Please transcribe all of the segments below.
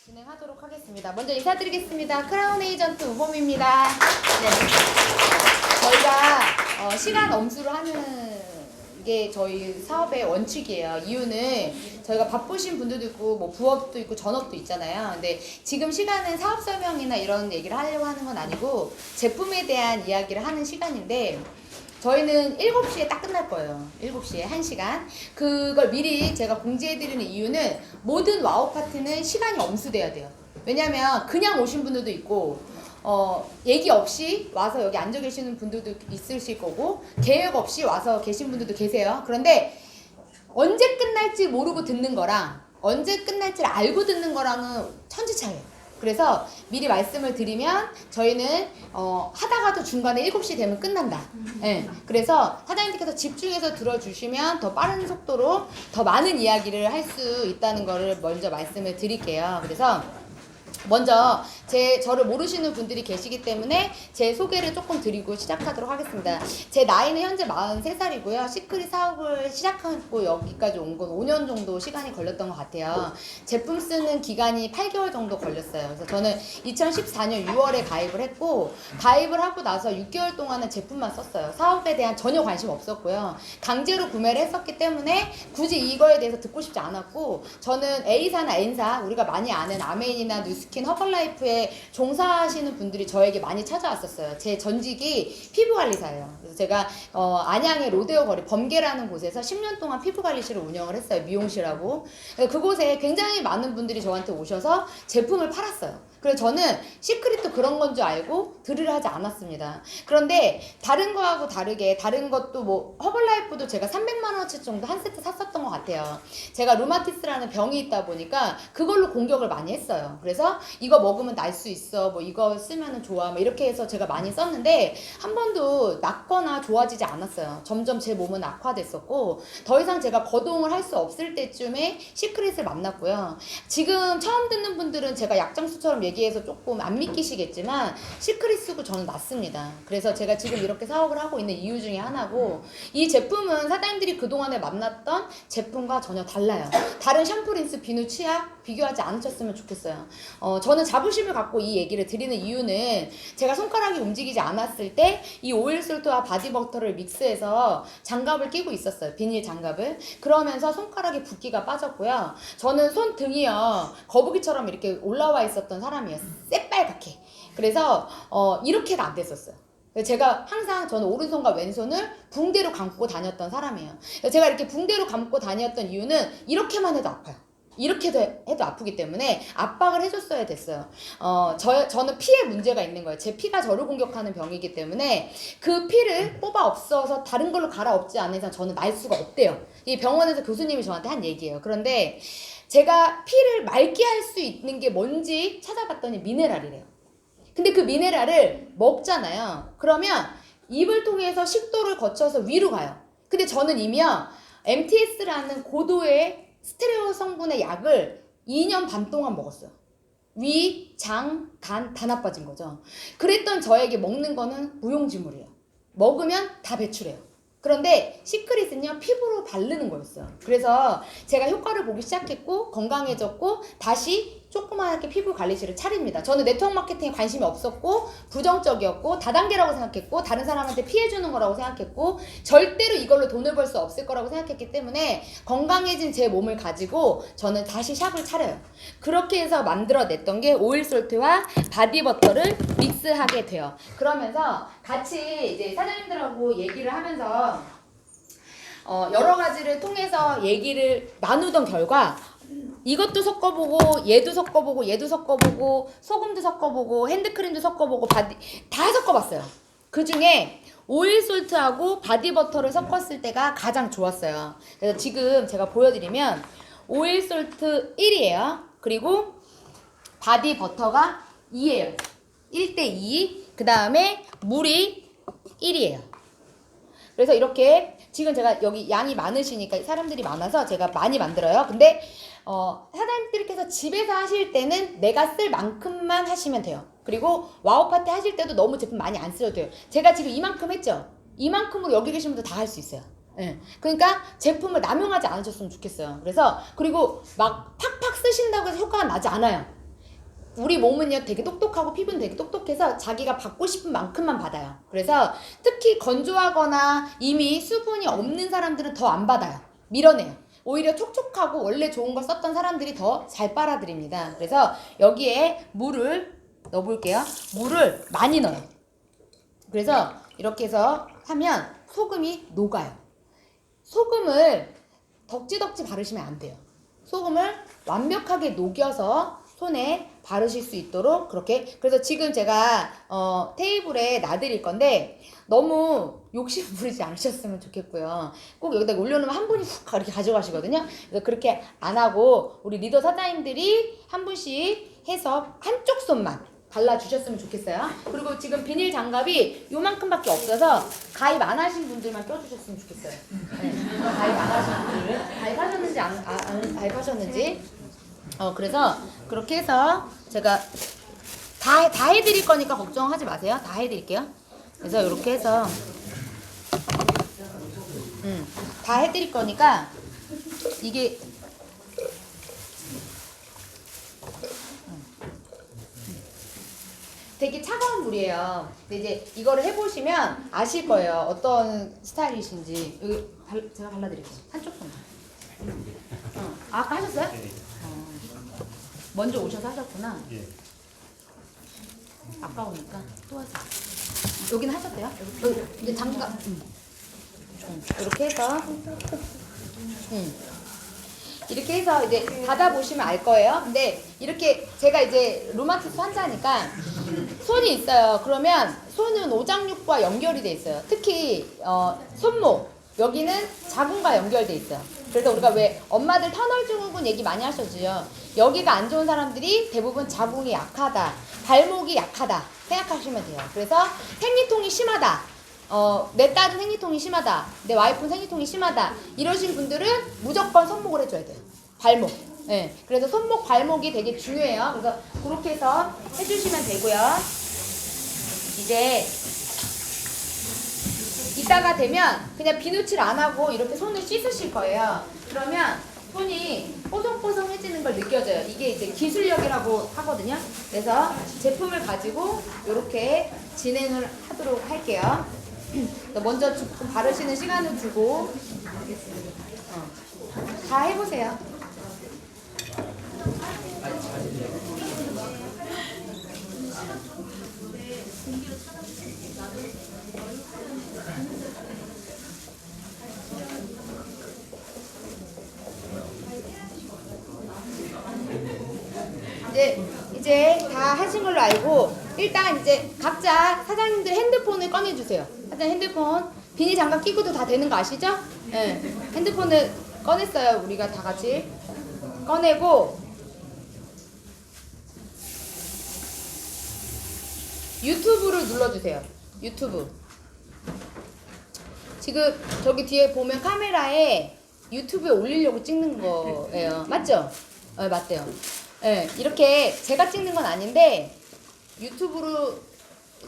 진행하도록 하겠습니다. 먼저 인사드리겠습니다. 크라운 에이전트 우범입니다. 네. 저희가 시간 엄수를 하는 게 저희 사업의 원칙이에요. 이유는 저희가 바쁘신 분들도 있고 뭐 부업도 있고 전업도 있잖아요. 근데 지금 시간은 사업 설명이나 이런 얘기를 하려고 하는 건 아니고 제품에 대한 이야기를 하는 시간인데 저희는 7시에 딱 끝날 거예요. 7시에 1시간. 그걸 미리 제가 공지해드리는 이유는 모든 와우 파티는 시간이 엄수돼야 돼요. 왜냐면 그냥 오신 분들도 있고 얘기 없이 와서 여기 앉아 계시는 분들도 있으실 거고 계획 없이 와서 계신 분들도 계세요. 그런데 언제 끝날지 모르고 듣는 거랑 언제 끝날지를 알고 듣는 거랑은 천지 차이예요. 그래서 미리 말씀을 드리면 저희는 하다가도 중간에 7시 되면 끝난다. 네. 그래서 사장님께서 집중해서 들어주시면 더 빠른 속도로 더 많은 이야기를 할 수 있다는 거를 먼저 말씀을 드릴게요. 그래서 먼저 저를 모르시는 분들이 계시기 때문에 제 소개를 조금 드리고 시작하도록 하겠습니다. 제 나이는 현재 43살이고요. 시크릿 사업을 시작하고 여기까지 온 건 5년 정도 시간이 걸렸던 것 같아요. 제품 쓰는 기간이 8개월 정도 걸렸어요. 그래서 저는 2014년 6월에 가입을 했고 가입을 하고 나서 6개월 동안은 제품만 썼어요. 사업에 대한 전혀 관심 없었고요. 강제로 구매를 했었기 때문에 굳이 이거에 대해서 듣고 싶지 않았고 저는 A사나 N사 우리가 많이 아는 아메인이나 뉴스킨, 허벌라이프에 종사하시는 분들이 저에게 많이 찾아왔었어요. 제 전직이 피부관리사예요. 그래서 제가 안양의 로데오 거리 범계라는 곳에서 10년 동안 피부관리실을 운영을 했어요. 미용실하고. 그곳에 굉장히 많은 분들이 저한테 오셔서 제품을 팔았어요. 그래서 저는 시크릿도 그런 건 줄 알고 들으려 하지 않았습니다. 그런데 다른 거하고 다르게 다른 것도 뭐 허벌라이프도 제가 300만원어치 정도 한 세트 샀었던 것 같아요. 제가 루마티스라는 병이 있다 보니까 그걸로 공격을 많이 했어요. 그래서 이거 먹으면 날 수 있어, 뭐 이거 쓰면은 좋아, 뭐 이렇게 해서 제가 많이 썼는데 한 번도 낫거나 좋아지지 않았어요. 점점 제 몸은 악화됐었고 더 이상 제가 거동을 할 수 없을 때쯤에 시크릿을 만났고요. 지금 처음 듣는 분들은 제가 약장수처럼 얘기해서 조금 안 믿기시겠지만 시크릿 쓰고 저는 낫습니다. 그래서 제가 지금 이렇게 사업을 하고 있는 이유 중에 하나고 이 제품은 사장님들이 그동안에 만났던 제품과 전혀 달라요. 다른 샴푸, 린스, 비누, 치약 비교하지 않으셨으면 좋겠어요. 저는 자부심을 갖고 이 얘기를 드리는 이유는 제가 손가락이 움직이지 않았을 때 이 오일솔트와 바디버터를 믹스해서 장갑을 끼고 있었어요. 비닐 장갑을. 그러면서 손가락에 붓기가 빠졌고요. 저는 손등이요. 거북이처럼 이렇게 올라와 있었던 사람이에요. 새빨갛게. 그래서 이렇게가 안 됐었어요. 제가 항상 저는 오른손과 왼손을 붕대로 감고 다녔던 사람이에요. 제가 이렇게 붕대로 감고 다녔던 이유는 이렇게만 해도 아파요. 이렇게도 해도 아프기 때문에 압박을 해줬어야 됐어요. 저는 피에 문제가 있는 거예요. 제 피가 저를 공격하는 병이기 때문에 그 피를 뽑아 없어서 다른 걸로 갈아엎지 않는 이상 저는 날 수가 없대요. 이 병원에서 교수님이 저한테 한 얘기예요. 그런데 제가 피를 맑게 할 수 있는 게 뭔지 찾아봤더니 미네랄이래요. 근데 그 미네랄을 먹잖아요. 그러면 입을 통해서 식도를 거쳐서 위로 가요. 근데 저는 이미요 MTS라는 고도의 스테레오 성분의 약을 2년 반 동안 먹었어요. 위, 장, 간 다 나빠진 거죠. 그랬던 저에게 먹는 거는 무용지물이에요. 먹으면 다 배출해요. 그런데 시크릿은요 피부로 바르는 거였어요. 그래서 제가 효과를 보기 시작했고 건강해졌고 다시 조그맣게 피부 관리실을 차립니다. 저는 네트워크 마케팅에 관심이 없었고 부정적이었고 다단계라고 생각했고 다른 사람한테 피해주는 거라고 생각했고 절대로 이걸로 돈을 벌 수 없을 거라고 생각했기 때문에 건강해진 제 몸을 가지고 저는 다시 샵을 차려요. 그렇게 해서 만들어냈던 게 오일솔트와 바디버터를 믹스하게 돼요. 그러면서 같이 이제 사장님들하고 얘기를 하면서 여러 가지를 통해서 얘기를 나누던 결과 이것도 섞어보고 얘도 섞어보고 얘도 섞어보고 소금도 섞어보고 핸드크림도 섞어보고 다 섞어봤어요. 그 중에 오일솔트하고 바디버터를 섞었을 때가 가장 좋았어요. 그래서 지금 제가 보여드리면 오일솔트 1이에요. 그리고 바디버터가 2예요. 1대2. 그 다음에 물이 1이에요. 그래서 이렇게 지금 제가 여기 양이 많으시니까 사람들이 많아서 제가 많이 만들어요. 근데 사장님들께서 집에서 하실 때는 내가 쓸 만큼만 하시면 돼요. 그리고 와우파티 하실 때도 너무 제품 많이 안 쓰셔도 돼요. 제가 지금 이만큼 했죠? 이만큼으로 여기 계신 분들 다 할 수 있어요. 네. 그러니까 제품을 남용하지 않으셨으면 좋겠어요. 그래서 그리고 막 팍팍 쓰신다고 해서 효과가 나지 않아요. 우리 몸은요 되게 똑똑하고 피부는 되게 똑똑해서 자기가 받고 싶은 만큼만 받아요. 그래서 특히 건조하거나 이미 수분이 없는 사람들은 더 안 받아요. 밀어내요. 오히려 촉촉하고 원래 좋은 걸 썼던 사람들이 더 잘 빨아들입니다. 그래서 여기에 물을 넣어볼게요. 물을 많이 넣어요. 그래서 이렇게 해서 하면 소금이 녹아요. 소금을 덕지덕지 바르시면 안 돼요. 소금을 완벽하게 녹여서 손에 바르실 수 있도록 그렇게. 그래서 지금 제가 테이블에 놔드릴 건데 너무 욕심 부리지 않으셨으면 좋겠고요. 꼭 여기다 올려놓으면 한 분이 훅 이렇게 가져가시거든요. 그래서 그렇게 안 하고 우리 리더 사장님들이 한 분씩 해서 한쪽 손만 발라주셨으면 좋겠어요. 그리고 지금 비닐 장갑이 요만큼밖에 없어서 가입 안 하신 분들만 껴주셨으면 좋겠어요. 네. 가입 안 하신 분들 가입하셨는지 안 가입하셨는지. 그래서 그렇게 해서 제가 다 해드릴 거니까 걱정하지 마세요. 다 해드릴게요. 그래서 이렇게 해서 다 해드릴 거니까 이게 되게 차가운 물이에요. 근데 이제 이거를 해보시면 아실 거예요. 어떤 스타일이신지. 여기 제가 발라드릴게요. 한쪽 손만. 아까 하셨어요? 네. 먼저 오셔서 하셨구나. 예. 아까우니까 또 하세요. 여기는 하셨대요? 여기 이제 장갑. 이렇게 해서. 이렇게 해서 이제 받아보시면 알 거예요. 근데 이렇게 제가 이제 루마티스 환자니까 손이 있어요. 그러면 손은 오장육부와 연결이 돼 있어요. 특히 손목 여기는 자궁과 연결돼 있어요. 그래서 우리가 왜 엄마들 터널 증후군 얘기 많이 하셨죠. 여기가 안 좋은 사람들이 대부분 자궁이 약하다, 발목이 약하다 생각하시면 돼요. 그래서 생리통이 심하다, 내 딸은 생리통이 심하다, 내 와이프는 생리통이 심하다 이러신 분들은 무조건 손목을 해줘야 돼요. 발목. 네. 그래서 손목, 발목이 되게 중요해요. 그래서 그렇게 해서 해주시면 되고요. 이제 이따가 되면 그냥 비누칠 안 하고 이렇게 손을 씻으실 거예요. 그러면 손이 뽀송뽀송해지는 걸 느껴져요. 이게 이제 기술력이라고 하거든요. 그래서 제품을 가지고 이렇게 진행을 하도록 할게요. 먼저 조금 바르시는 시간을 두고 다 해보세요. 이제 다 하신 걸로 알고 일단 이제 각자 사장님들 핸드폰을 꺼내주세요. 사장님 핸드폰 비닐 장갑 끼고도 다 되는 거 아시죠? 네. 핸드폰을 꺼냈어요. 우리가 다 같이 꺼내고 유튜브를 눌러주세요. 유튜브. 지금 저기 뒤에 보면 카메라에 유튜브에 올리려고 찍는 거예요. 맞죠? 네, 맞대요. 네, 이렇게 제가 찍는 건 아닌데 유튜브로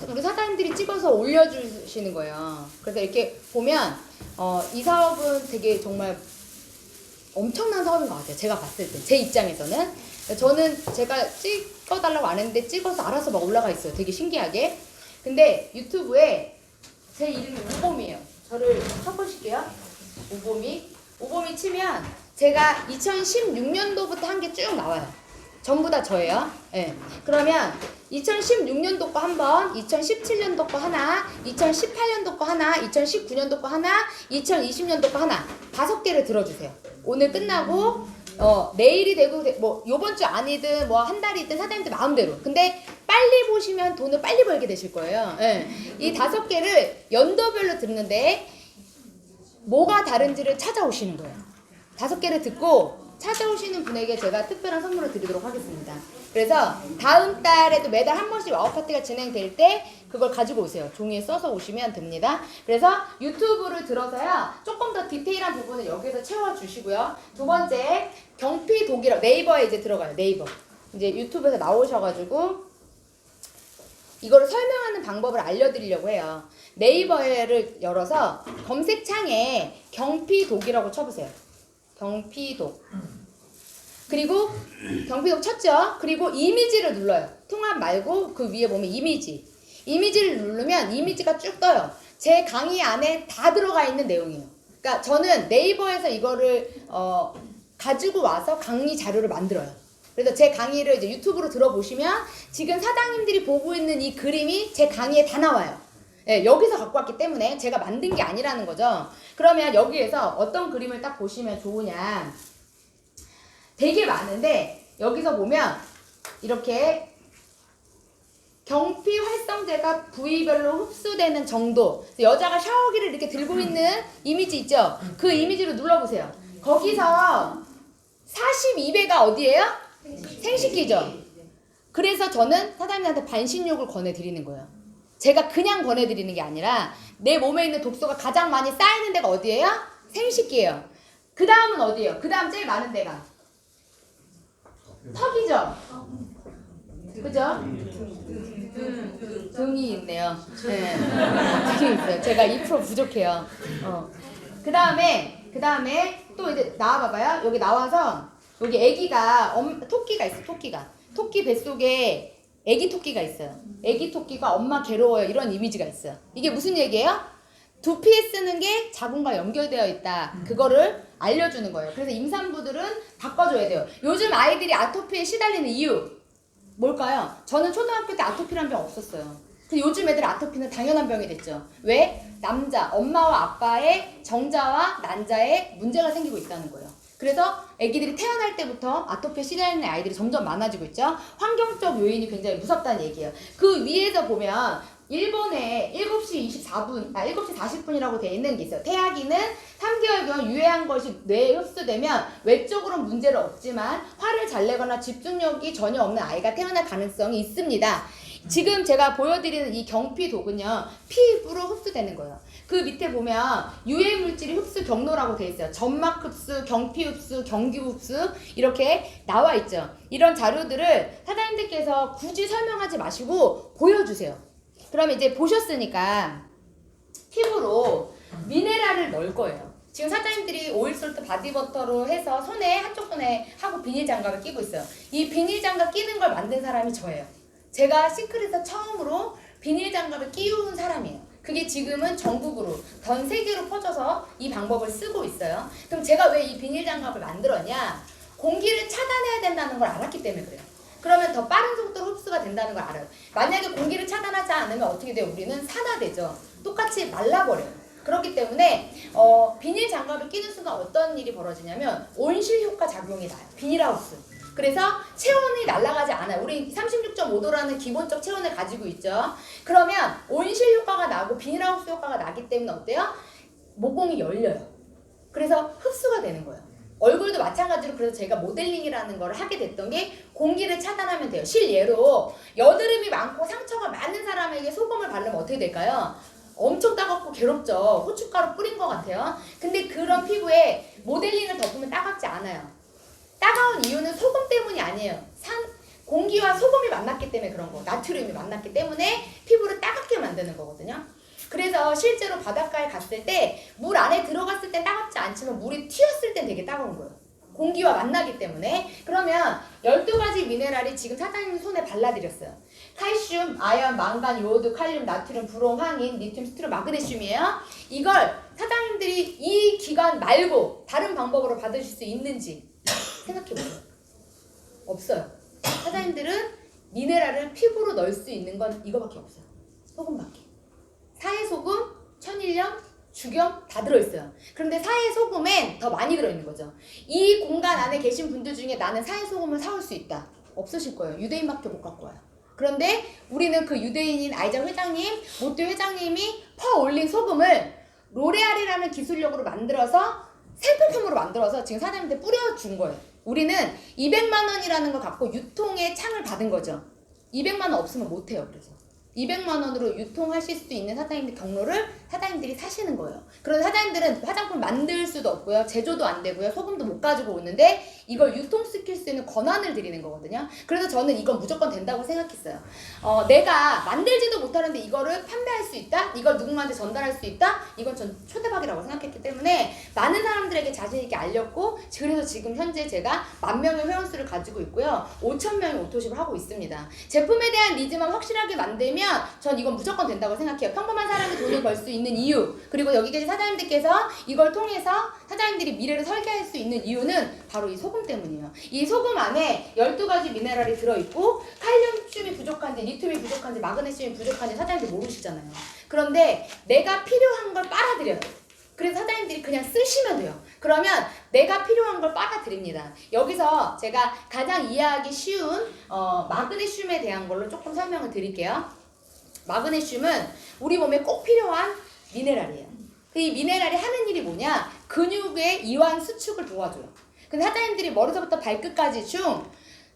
우리 사장님들이 찍어서 올려주시는 거예요. 그래서 이렇게 보면 이 사업은 되게 정말 엄청난 사업인 것 같아요. 제가 봤을 때 제 입장에서는. 저는 제가 찍어달라고 안 했는데 찍어서 알아서 막 올라가 있어요. 되게 신기하게. 근데 유튜브에 제 이름이 오봄이에요. 저를 쳐보실게요. 오봄이 치면 제가 2016년도부터 한 게 쭉 나와요. 전부 다 저예요. 네. 그러면 2016년도 거 한 번, 2017년도 거 하나, 2018년도 거 하나, 2019년도 거 하나, 2020년도 거 하나 5개를 들어주세요. 오늘 끝나고 내일이 되고 뭐 요번 주 아니든 뭐 한 달이든 사장님들 마음대로. 근데 빨리 보시면 돈을 빨리 벌게 되실 거예요. 네. 이 5개를 연도별로 듣는데 뭐가 다른지를 찾아오시는 거예요. 5개를 듣고 찾아오시는 분에게 제가 특별한 선물을 드리도록 하겠습니다. 그래서 다음 달에도 매달 한 번씩 와우 파티가 진행될 때 그걸 가지고 오세요. 종이에 써서 오시면 됩니다. 그래서 유튜브를 들어서요. 조금 더 디테일한 부분을 여기서 채워주시고요. 두 번째, 경피독이라고 네이버에 이제 들어가요. 네이버. 이제 유튜브에서 나오셔가지고 이거를 설명하는 방법을 알려드리려고 해요. 네이버를 열어서 검색창에 경피독이라고 쳐보세요. 경피독. 그리고 경피독 쳤죠. 그리고 이미지를 눌러요. 통합 말고 그 위에 보면 이미지를 누르면 이미지가 쭉 떠요. 제 강의 안에 다 들어가 있는 내용이에요. 그러니까 저는 네이버에서 이거를 가지고 와서 강의 자료를 만들어요. 그래서 제 강의를 이제 유튜브로 들어보시면 지금 사장님들이 보고 있는 이 그림이 제 강의에 다 나와요. 네, 여기서 갖고 왔기 때문에 제가 만든 게 아니라는 거죠. 그러면 여기에서 어떤 그림을 딱 보시면 좋으냐. 되게 많은데 여기서 보면 이렇게 경피 활성제가 부위별로 흡수되는 정도. 여자가 샤워기를 이렇게 들고 있는 이미지 있죠? 그 이미지로 눌러보세요. 거기서 42배가 어디예요? 생식기죠. 그래서 저는 사장님한테 반신욕을 권해드리는 거예요. 제가 그냥 권해드리는 게 아니라 내 몸에 있는 독소가 가장 많이 쌓이는 데가 어디예요? 생식기예요. 그 다음은 어디예요? 그 다음 제일 많은 데가 턱이죠? 그죠? 등이 있네요. 네. 등이 있어요. 제가 2% 부족해요. 그 다음에 또 이제 나와봐봐요. 여기 나와서 여기 애기가 토끼가 있어. 토끼 뱃속에 애기 토끼가 있어요. 애기 토끼가 엄마 괴로워요. 이런 이미지가 있어요. 이게 무슨 얘기예요? 두피에 쓰는 게 자궁과 연결되어 있다. 그거를 알려주는 거예요. 그래서 임산부들은 바꿔줘야 돼요. 요즘 아이들이 아토피에 시달리는 이유 뭘까요? 저는 초등학교 때 아토피란 병 없었어요. 근데 요즘 애들 아토피는 당연한 병이 됐죠. 왜? 엄마와 아빠의 정자와 난자에 문제가 생기고 있다는 거예요. 그래서 애기들이 태어날 때부터 아토피에 시달리는 아이들이 점점 많아지고 있죠. 환경적 요인이 굉장히 무섭다는 얘기예요. 그 위에서 보면 일본에 7시 40분이라고 되어 있는 게 있어요. 태아기는 3개월경 유해한 것이 뇌에 흡수되면 외적으로는 문제는 없지만 화를 잘 내거나 집중력이 전혀 없는 아이가 태어날 가능성이 있습니다. 지금 제가 보여드리는 이 경피독은요, 피부로 흡수되는 거예요. 그 밑에 보면 유해 물질이 흡수 경로라고 되어 있어요. 점막 흡수, 경피 흡수, 경기 흡수 이렇게 나와 있죠. 이런 자료들을 사장님들께서 굳이 설명하지 마시고 보여주세요. 그럼 이제 보셨으니까 피부로 미네랄을 넣을 거예요. 지금 사장님들이 오일솔트 바디버터로 해서 한쪽 손에 하고 비닐 장갑을 끼고 있어요. 이 비닐 장갑 끼는 걸 만든 사람이 저예요. 제가 시크릿에서 처음으로 비닐 장갑을 끼운 사람이에요. 그게 지금은 전국으로 전 세계로 퍼져서 이 방법을 쓰고 있어요. 그럼 제가 왜 이 비닐 장갑을 만들었냐? 공기를 차단해야 된다는 걸 알았기 때문에 그래요. 그러면 더 빠른 속도로 흡수가 된다는 걸 알아요. 만약에 공기를 차단하지 않으면 어떻게 돼요? 우리는 산화되죠. 똑같이 말라버려요. 그렇기 때문에 비닐 장갑을 끼는 순간 어떤 일이 벌어지냐면 온실 효과 작용이 나요. 비닐하우스. 그래서 체온이 날아가지 않아요. 우리 36.5도라는 기본적 체온을 가지고 있죠. 그러면 온실 효과가 나고 비닐하우스 효과가 나기 때문에 어때요? 모공이 열려요. 그래서 흡수가 되는 거예요. 얼굴도 마찬가지로 그래서 제가 모델링이라는 걸 하게 됐던 게 공기를 차단하면 돼요. 실예로 여드름이 많고 상처가 많은 사람에게 소금을 바르면 어떻게 될까요? 엄청 따갑고 괴롭죠. 고춧가루 뿌린 것 같아요. 근데 그런 피부에 모델링을 덮으면 따갑지 않아요. 따가운 이유는 소금 때문이 아니에요. 공기와 소금이 만났기 때문에 그런 거. 나트륨이 만났기 때문에 피부를 따갑게 만드는 거거든요. 그래서 실제로 바닷가에 갔을 때 물 안에 들어갔을 때 따갑지 않지만 물이 튀었을 땐 되게 따가운 거예요. 공기와 만나기 때문에. 그러면 12가지 미네랄이 지금 사장님 손에 발라드렸어요. 칼슘, 아연, 망간, 요오드, 칼륨, 나트륨, 브롬, 황인, 리튬, 스트로, 마그네슘이에요. 이걸 사장님들이 이 기간 말고 다른 방법으로 받으실 수 있는지 생각해보세요. 없어요. 사장님들은 미네랄을 피부로 넣을 수 있는 건 이거밖에 없어요. 소금밖에. 사해소금, 천일염, 죽염 다 들어있어요. 그런데 사해소금엔 더 많이 들어있는 거죠. 이 공간 안에 계신 분들 중에 나는 사해소금을 사올 수 있다. 없으실 거예요. 유대인밖에 못 갖고 와요. 그런데 우리는 그 유대인인 아이작 회장님, 모띠 회장님이 퍼올린 소금을 로레알이라는 기술력으로 만들어서 생필품으로 만들어서 지금 사장님한테 뿌려준 거예요. 우리는 200만 원이라는 걸 갖고 유통의 창을 받은 거죠. 200만 원 없으면 못해요. 그래서 200만 원으로 유통하실 수 있는 사장님들 경로를 사장님들이 사시는 거예요. 그런 사장님들은 화장품 만들 수도 없고요. 제조도 안 되고요. 소금도 못 가지고 오는데 이걸 유통시킬 수 있는 권한을 드리는 거거든요. 그래서 저는 이건 무조건 된다고 생각했어요. 내가 만들지도 못하는데 이거를 판매할 수 있다? 이걸 누군가한테 전달할 수 있다? 이건 전 초대박이라고 생각했기 때문에 많은 사람들에게 자신 있게 알렸고, 그래서 지금 현재 제가 10,000명의 회원수를 가지고 있고요. 5,000명의 오토십을 하고 있습니다. 제품에 대한 니즈만 확실하게 만들면 전 이건 무조건 된다고 생각해요. 평범한 사람이 돈을 벌 수 있는 이유, 그리고 여기 계신 사장님들께서 이걸 통해서 사장님들이 미래를 설계할 수 있는 이유는 바로 이 소금 때문이에요. 이 소금 안에 12가지 미네랄이 들어있고 칼륨이 부족한지 리튬이 부족한지 마그네슘이 부족한지 사장님들 모르시잖아요. 그런데 내가 필요한 걸 빨아들여요. 그래서 사장님들이 그냥 쓰시면 돼요. 그러면 내가 필요한 걸 빨아들입니다. 여기서 제가 가장 이해하기 쉬운 마그네슘에 대한 걸로 조금 설명을 드릴게요. 마그네슘은 우리 몸에 꼭 필요한 미네랄이에요. 이 미네랄이 하는 일이 뭐냐? 근육의 이완 수축을 도와줘요. 근데 사장님들이 머리서부터 발끝까지 중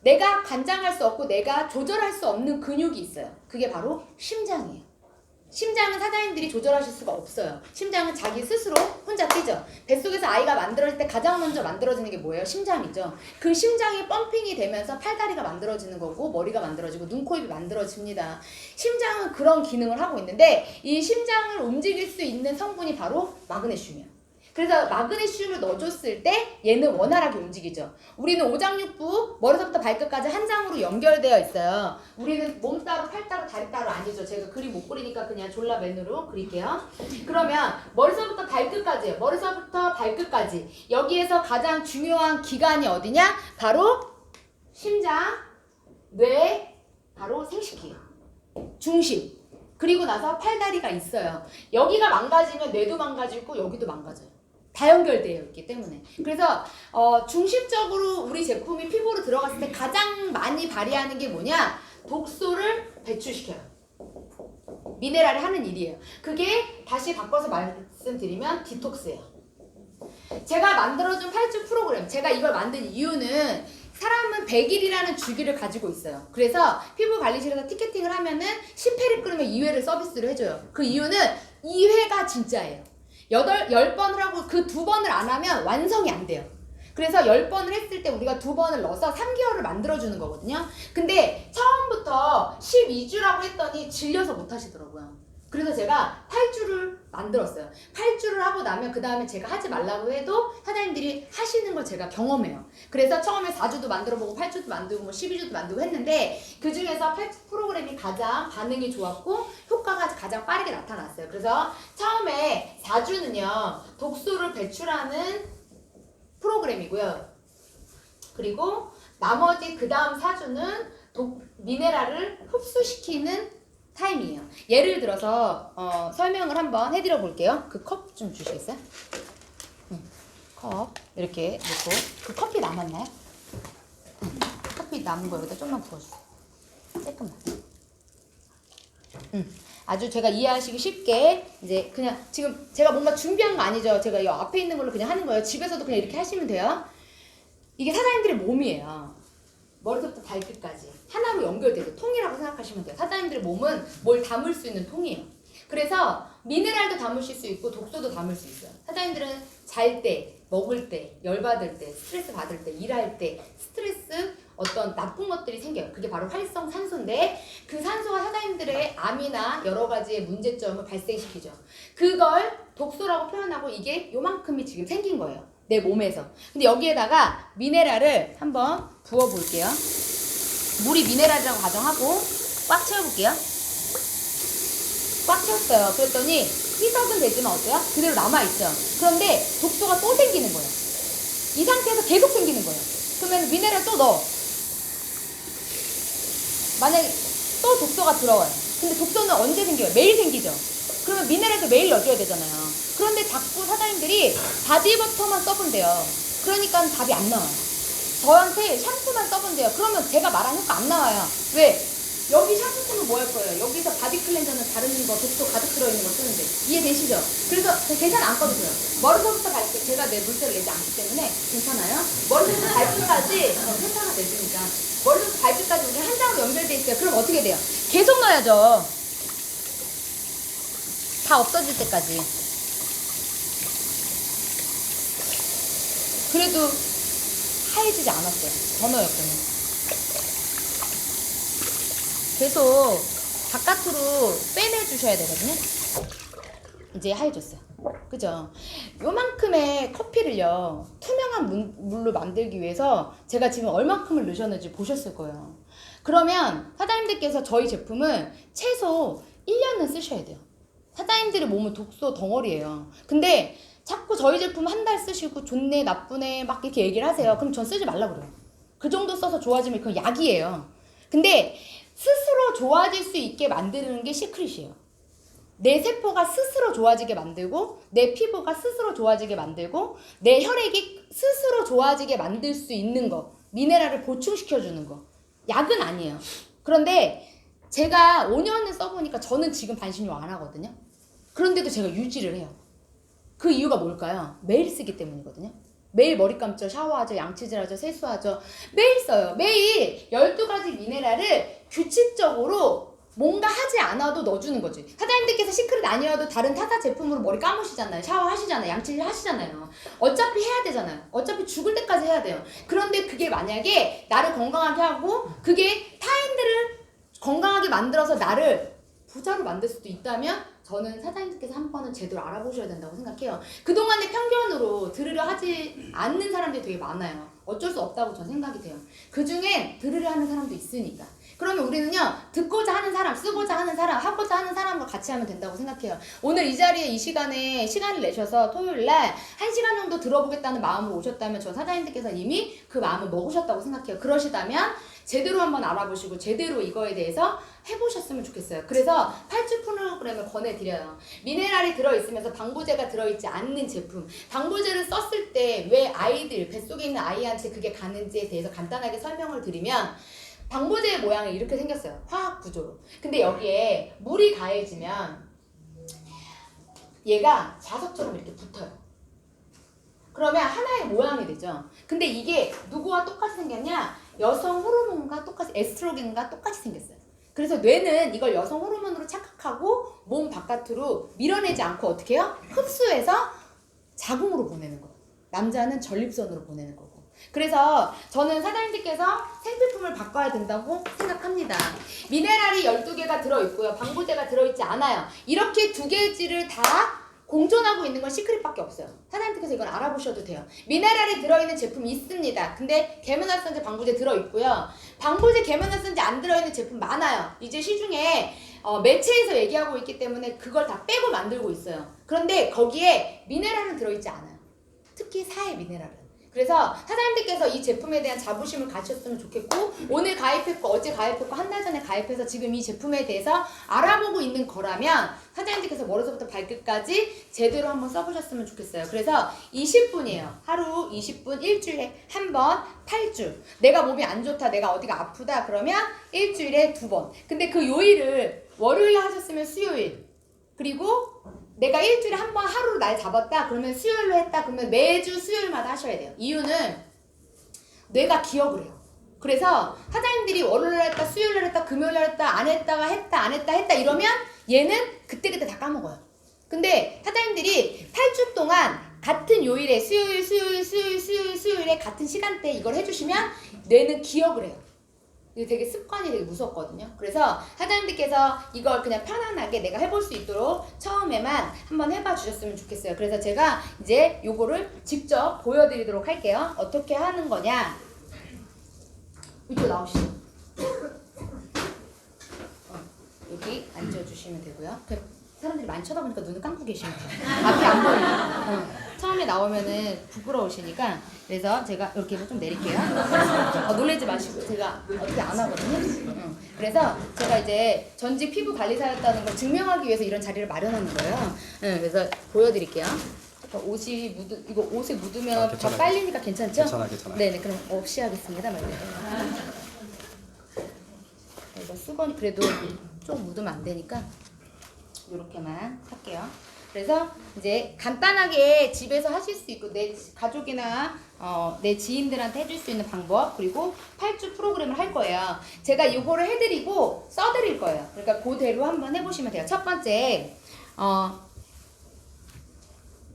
내가 관장할 수 없고 내가 조절할 수 없는 근육이 있어요. 그게 바로 심장이에요. 심장은 사장님들이 조절하실 수가 없어요. 심장은 자기 스스로 혼자 뛰죠. 뱃속에서 아이가 만들어질 때 가장 먼저 만들어지는 게 뭐예요? 심장이죠. 그 심장이 펌핑이 되면서 팔다리가 만들어지는 거고 머리가 만들어지고 눈, 코, 입이 만들어집니다. 심장은 그런 기능을 하고 있는데 이 심장을 움직일 수 있는 성분이 바로 마그네슘이에요. 그래서 마그네슘을 넣어줬을 때 얘는 원활하게 움직이죠. 우리는 오장육부 머리서부터 발끝까지 한 장으로 연결되어 있어요. 우리는 몸 따로 팔 따로 다리 따로 아니죠. 제가 그림 못 그리니까 그냥 졸라맨으로 그릴게요. 그러면 머리서부터 발끝까지예요. 머리서부터 발끝까지. 여기에서 가장 중요한 기관이 어디냐? 바로 심장, 뇌, 바로 생식기예요. 중심. 그리고 나서 팔다리가 있어요. 여기가 망가지면 뇌도 망가지고 여기도 망가져요. 다 연결되어 있기 때문에. 그래서 중심적으로 우리 제품이 피부로 들어갔을 때 가장 많이 발휘하는 게 뭐냐? 독소를 배출시켜요. 미네랄이 하는 일이에요. 그게 다시 바꿔서 말씀드리면 디톡스예요. 제가 만들어준 8주 프로그램, 제가 이걸 만든 이유는 사람은 100일이라는 주기를 가지고 있어요. 그래서 피부관리실에서 티켓팅을 하면은 10회를 끊으면 2회를 서비스를 해줘요. 그 이유는 2회가 진짜예요. 10번을 하고 그 2번을 안 하면 완성이 안 돼요. 그래서 10번을 했을 때 우리가 2번을 넣어서 3개월을 만들어주는 거거든요. 근데 처음부터 12주라고 했더니 질려서 못 하시더라고요. 그래서 제가 8주를 만들었어요. 8주를 하고 나면 그 다음에 제가 하지 말라고 해도 사장님들이 하시는 걸 제가 경험해요. 그래서 처음에 4주도 만들어보고 8주도 만들고 뭐 12주도 만들고 했는데 그 중에서 8주 프로그램이 가장 반응이 좋았고 효과가 가장 빠르게 나타났어요. 그래서 처음에 4주는요 독소를 배출하는 프로그램이고요. 그리고 나머지 그 다음 4주는 미네랄을 흡수시키는 타임이에요. 예를 들어서 설명을 한번 해드려 볼게요. 그 컵 좀 주시겠어요? 컵 이렇게 놓고 그 커피 남았나요? 커피 남은 거 여기다 좀만 부어주세요. 조금만. 아주 제가 이해하시기 쉽게 이제 그냥 지금 제가 뭔가 준비한 거 아니죠. 제가 이 앞에 있는 걸로 그냥 하는 거예요. 집에서도 그냥 이렇게 하시면 돼요. 이게 사장님들의 몸이에요. 머리부터 발끝까지 하나로 연결돼서 통이라고 생각하시면 돼요. 사장님들의 몸은 뭘 담을 수 있는 통이에요. 그래서 미네랄도 담으실 수 있고 독소도 담을 수 있어요. 사장님들은 잘 때, 먹을 때, 열받을 때, 스트레스 받을 때, 일할 때 스트레스 어떤 나쁜 것들이 생겨요. 그게 바로 활성 산소인데 그 산소가 사장님들의 암이나 여러 가지의 문제점을 발생시키죠. 그걸 독소라고 표현하고 이게 요만큼이 지금 생긴 거예요. 내 몸에서. 근데 여기에다가 미네랄을 한번 부어볼게요. 물이 미네랄이라고 가정하고 꽉 채워볼게요. 꽉 채웠어요. 그랬더니 희석은 되지만 어때요? 그대로 남아있죠. 그런데 독소가 또 생기는 거예요. 이 상태에서 계속 생기는 거예요. 그러면 미네랄 또 넣어. 만약에 또 독소가 들어와요. 근데 독소는 언제 생겨요? 매일 생기죠. 그러면 미네랄도 매일 넣어줘야 되잖아요. 그런데 자꾸 사장님들이 바디버터만 써본대요. 그러니까 답이 안 나와요. 저한테 샴푸만 써본대요. 그러면 제가 말한 효과 안 나와요. 왜? 여기 샴푸 쓰면 뭐 할 거예요? 여기서 바디 클렌저는 다른 거 독소 가득 들어있는 거 쓰는데 이해되시죠? 그래서 계산 안 꺼도 돼요. 머리서부터 발끝, 제가 내 물세를 내지 않기 때문에 괜찮아요. 머리서부터 발끝까지 괜찮아 내주니까 머리서부터 발끝까지 우리 한 장으로 연결돼 있어요. 그럼 어떻게 돼요? 계속 넣어야죠. 다 없어질 때까지. 그래도 하얘지지 않았어요. 전어였거든요. 계속 바깥으로 빼내주셔야 되거든요. 이제 하얘졌어요. 그죠? 요만큼의 커피를요, 투명한 물로 만들기 위해서 제가 지금 얼만큼을 넣으셨는지 보셨을 거예요. 그러면 사장님들께서 저희 제품을 최소 1년은 쓰셔야 돼요. 사장님들의 몸은 독소 덩어리예요. 근데 자꾸 저희 제품 한 달 쓰시고 좋네 나쁘네 막 이렇게 얘기를 하세요. 그럼 전 쓰지 말라 그래요. 그 정도 써서 좋아지면 그건 약이에요. 근데 스스로 좋아질 수 있게 만드는 게 시크릿이에요. 내 세포가 스스로 좋아지게 만들고, 내 피부가 스스로 좋아지게 만들고, 내 혈액이 스스로 좋아지게 만들 수 있는 거, 미네랄을 보충시켜주는 거. 약은 아니에요. 그런데 제가 5년을 써보니까 저는 지금 반신욕 안 하거든요. 그런데도 제가 유지를 해요. 그 이유가 뭘까요? 매일 쓰기 때문이거든요. 매일 머리 감죠, 샤워하죠, 양치질하죠, 세수하죠. 매일 써요. 매일 12가지 미네랄을 규칙적으로 뭔가 하지 않아도 넣어주는 거지. 사장님들께서 시크릿 아니어도 다른 타사 제품으로 머리 감으시잖아요. 샤워하시잖아요. 양치질 하시잖아요. 어차피 해야 되잖아요. 어차피 죽을 때까지 해야 돼요. 그런데 그게 만약에 나를 건강하게 하고 그게 타인들을 건강하게 만들어서 나를 부자로 만들 수도 있다면 저는 사장님께서 한 번은 제대로 알아보셔야 된다고 생각해요. 그동안의 편견으로 들으려 하지 않는 사람들이 되게 많아요. 어쩔 수 없다고 저는 생각이 돼요. 그중엔 들으려 하는 사람도 있으니까. 그러면 우리는요, 듣고자 하는 사람, 쓰고자 하는 사람, 하고자 하는 사람과 같이 하면 된다고 생각해요. 오늘 이 자리에 이 시간에 시간을 내셔서 토요일날 1시간 정도 들어보겠다는 마음으로 오셨다면 전 사장님들께서 이미 그 마음을 먹으셨다고 생각해요. 그러시다면 제대로 한번 알아보시고 제대로 이거에 대해서 해보셨으면 좋겠어요. 그래서 8주 프로그램을 권해드려요. 미네랄이 들어있으면서 방부제가 들어있지 않는 제품, 방부제를 썼을 때 왜 아이들, 뱃속에 있는 아이한테 그게 가는지에 대해서 간단하게 설명을 드리면 방부제의 모양이 이렇게 생겼어요. 화학 구조로. 근데 여기에 물이 가해지면 얘가 자석처럼 이렇게 붙어요. 그러면 하나의 모양이 되죠. 근데 이게 누구와 똑같이 생겼냐? 여성 호르몬과 똑같이, 에스트로겐과 똑같이 생겼어요. 그래서 뇌는 이걸 여성 호르몬으로 착각하고 몸 바깥으로 밀어내지 않고 어떻게 해요? 흡수해서 자궁으로 보내는 거예요. 남자는 전립선으로 보내는 거고. 그래서 저는 사장님들께서 생필품을 바꿔야 된다고 생각합니다. 미네랄이 12개가 들어있고요. 방부제가 들어있지 않아요. 이렇게 두 개지를 다 공존하고 있는 건 시크릿밖에 없어요. 사장님께서 이건 알아보셔도 돼요. 미네랄이 들어있는 제품이 있습니다. 근데 계면활성제 방부제 들어있고요. 방부제 계면활성제 안 들어있는 제품 많아요. 이제 시중에 매체에서 얘기하고 있기 때문에 그걸 다 빼고 만들고 있어요. 그런데 거기에 미네랄은 들어있지 않아요. 특히 사의 미네랄은. 그래서 사장님들께서 이 제품에 대한 자부심을 가지셨으면 좋겠고, 오늘 가입했고 어제 가입했고 한 달 전에 가입해서 지금 이 제품에 대해서 알아보고 있는 거라면 사장님들께서 머리서부터 발끝까지 제대로 한번 써보셨으면 좋겠어요. 그래서 20분이에요. 하루 20분, 일주일에 한 번, 8주. 내가 몸이 안 좋다, 내가 어디가 아프다 그러면 일주일에 2번. 근데 그 요일을 월요일에 하셨으면 수요일, 그리고 내가 일주일에 한 번 하루로 날 잡았다 그러면 수요일로 했다 그러면 매주 수요일마다 하셔야 돼요. 이유는 뇌가 기억을 해요. 그래서 사장님들이 월요일에 했다, 수요일에 했다, 금요일에 했다, 안 했다가 했다, 안 했다, 했다 이러면 얘는 그때그때 다 까먹어요. 근데 사장님들이 8주 동안 같은 요일에 수요일에 같은 시간대에 이걸 해주시면 뇌는 기억을 해요. 이게 되게 습관이 되게 무섭거든요. 그래서 사장님들께서 이걸 그냥 편안하게 내가 해볼 수 있도록 처음에만 한번 해봐 주셨으면 좋겠어요. 그래서 제가 이제 요거를 직접 보여드리도록 할게요. 어떻게 하는 거냐. 이쪽 나오시죠. 여기 앉아주시면 되고요. 사람들이 많이 쳐다보니까 눈을 감고 계시면 돼요. 앞이 안 보여요. 처음에 나오면은 부끄러우시니까. 그래서 제가 이렇게 좀 내릴게요. 놀라지 마시고 제가 어떻게 안 하거든요. 그래서 제가 이제 전직 피부 관리사였다는 걸 증명하기 위해서 이런 자리를 마련하는 거예요. 그래서 보여드릴게요. 이거 옷에 묻으면 더 빨리니까 괜찮죠? 괜찮아. 네네, 그럼 없이 하겠습니다. 이거 수건이 그래도 좀 묻으면 안 되니까 이렇게만 할게요. 그래서 이제 간단하게 집에서 하실 수 있고 내 가족이나 내 지인들한테 해줄 수 있는 방법, 그리고 8주 프로그램을 할 거예요. 제가 이거를 해드리고 써드릴 거예요. 그러니까 그대로 한번 해보시면 돼요. 첫 번째,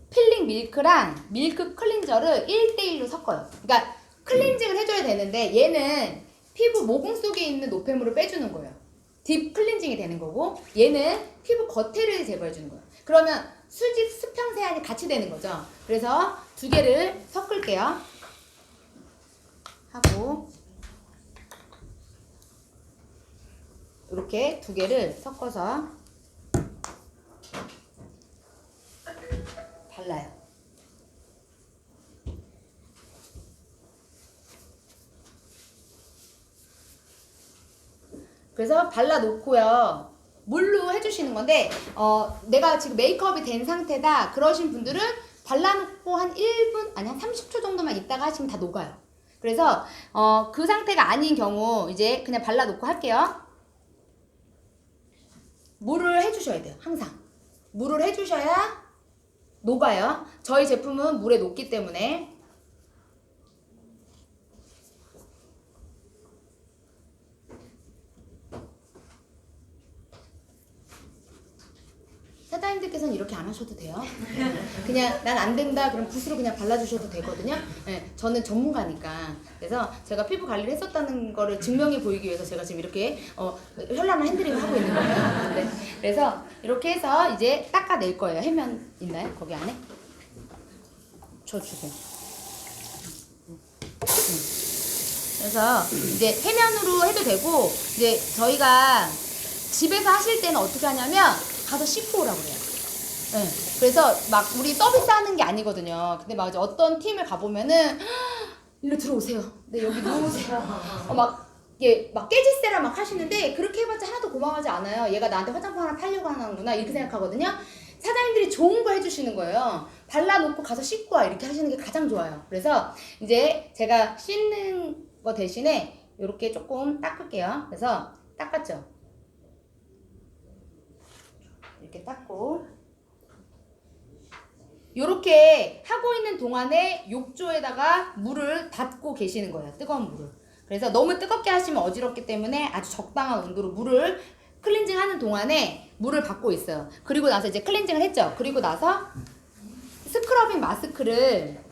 필링 밀크랑 밀크 클렌저를 1대1로 섞어요. 그러니까 클렌징을 해줘야 되는데 얘는 피부 모공 속에 있는 노폐물을 빼주는 거예요. 딥 클렌징이 되는 거고 얘는 피부 겉에를 제거해주는 거예요. 그러면 수직 수평 세안이 같이 되는 거죠. 그래서 두 개를 섞을게요. 하고 이렇게 두 개를 섞어서 발라요. 그래서 발라놓고요. 물로 해주시는 건데 내가 지금 메이크업이 된 상태다 그러신 분들은 발라놓고 한 1분 아니 한 30초 정도만 있다가 하시면 다 녹아요. 그래서 그 상태가 아닌 경우 이제 그냥 발라놓고 할게요. 물을 해주셔야 돼요. 항상 물을 해주셔야 녹아요. 저희 제품은 물에 녹기 때문에. 사장님들께서는 이렇게 안 하셔도 돼요. 그냥 난 안 된다 그럼 붓으로 그냥 발라주셔도 되거든요. 네, 저는 전문가니까. 그래서 제가 피부 관리를 했었다는 거를 증명해 보이기 위해서 제가 지금 이렇게 현란한 핸드링을 하고 있는 거예요. 네, 그래서 이렇게 해서 이제 닦아낼 거예요. 해면 있나요? 거기 안에? 저 주세요. 그래서 이제 해면으로 해도 되고 이제 저희가 집에서 하실 때는 어떻게 하냐면 가서 씻고 오라고 그래요. 네. 그래서 막 우리 서비스 하는 게 아니거든요. 근데 막 이제 어떤 팀을 가보면은 일로 들어오세요. 네, 여기 누우세요. 막 깨질세라 막 하시는데 그렇게 해봤자 하나도 고마워하지 않아요. 얘가 나한테 화장품 하나 팔려고 하는구나 이렇게 생각하거든요. 사장님들이 좋은 거 해주시는 거예요. 발라놓고 가서 씻고 와 이렇게 하시는 게 가장 좋아요. 그래서 이제 제가 씻는 거 대신에 이렇게 조금 닦을게요. 그래서 닦았죠. 이렇게 닦고 이렇게 하고 있는 동안에 욕조에다가 물을 닫고 계시는 거예요. 뜨거운 물을. 그래서 너무 뜨겁게 하시면 어지럽기 때문에 아주 적당한 온도로 물을 클렌징 하는 동안에 물을 받고 있어요. 그리고 나서 이제 클렌징을 했죠. 그리고 나서 스크러빙 마스크를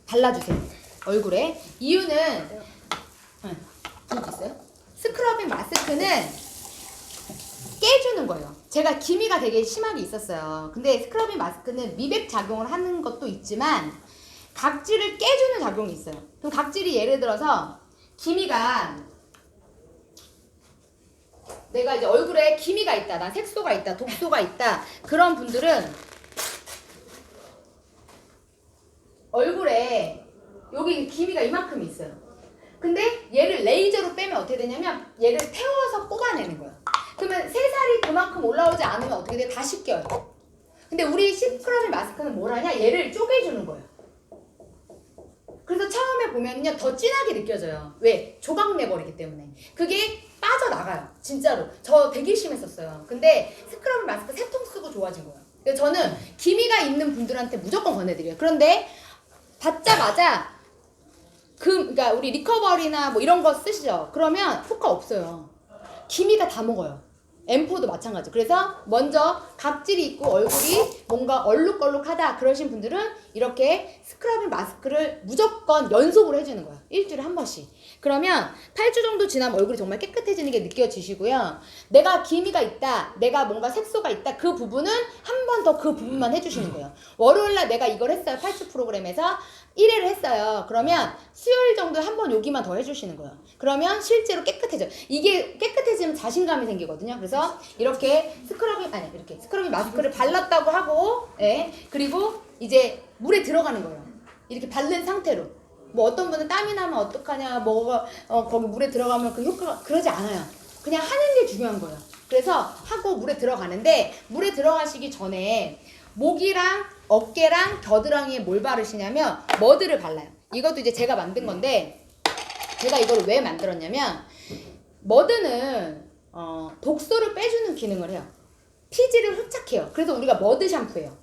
발라주세요. 얼굴에. 이유는 있어요? 스크러빙 마스크는 깨주는 거예요. 제가 기미가 되게 심하게 있었어요. 근데 스크러빙 마스크는 미백 작용을 하는 것도 있지만 각질을 깨주는 작용이 있어요. 그럼 각질이 예를 들어서 기미가 내가 이제 얼굴에 기미가 있다, 난 색소가 있다, 독소가 있다 그런 분들은 얼굴에 여기 기미가 이만큼 있어요. 근데 얘를 레이저로 빼면 어떻게 되냐면 얘를 태워서 뽑아내는 거예요. 그러면 새살이 그만큼 올라오지 않으면 어떻게 돼? 다 씻겨요. 근데 우리 스크러빙 마스크는 뭘 하냐? 얘를 쪼개주는 거예요. 그래서 처음에 보면요 더 진하게 느껴져요. 왜? 조각 내버리기 때문에. 그게 빠져나가요. 진짜로. 저 되게 심했었어요. 근데 스크러빙 마스크 3통 쓰고 좋아진 거예요. 그래서 저는 기미가 있는 분들한테 무조건 권해드려요. 그런데 받자마자 그러니까 우리 리커버리나 뭐 이런 거 쓰시죠. 그러면 효과 없어요. 기미가 다 먹어요. M4도 마찬가지. 그래서 먼저 각질이 있고 얼굴이 뭔가 얼룩덜룩하다 그러신 분들은 이렇게 스크러빙 마스크를 무조건 연속으로 해주는 거예요. 일주일에 한 번씩. 그러면 8주 정도 지나면 얼굴이 정말 깨끗해지는 게 느껴지시고요. 내가 기미가 있다, 내가 뭔가 색소가 있다 그 부분은 한 번 더 그 부분만 해주시는 거예요. 월요일날 내가 이걸 했어요. 8주 프로그램에서 1회를 했어요. 그러면 수요일 정도에 한 번 여기만 더 해주시는 거예요. 그러면 실제로 깨끗해져요. 이게 깨끗해지면 자신감이 생기거든요. 그래서 이렇게 스크러빙 마스크를 발랐다고 하고, 예. 그리고 이제 물에 들어가는 거예요. 이렇게 바른 상태로. 뭐 어떤 분은 땀이 나면 어떡하냐, 거기 물에 들어가면 그 효과가 그러지 않아요. 그냥 하는 게 중요한 거예요. 그래서 하고 물에 들어가는데 물에 들어가시기 전에 목이랑 어깨랑 겨드랑이에 뭘 바르시냐면 머드를 발라요. 이것도 이제 제가 만든 건데 제가 이걸 왜 만들었냐면 머드는 독소를 빼주는 기능을 해요. 피지를 흡착해요. 그래서 우리가 머드 샴푸예요.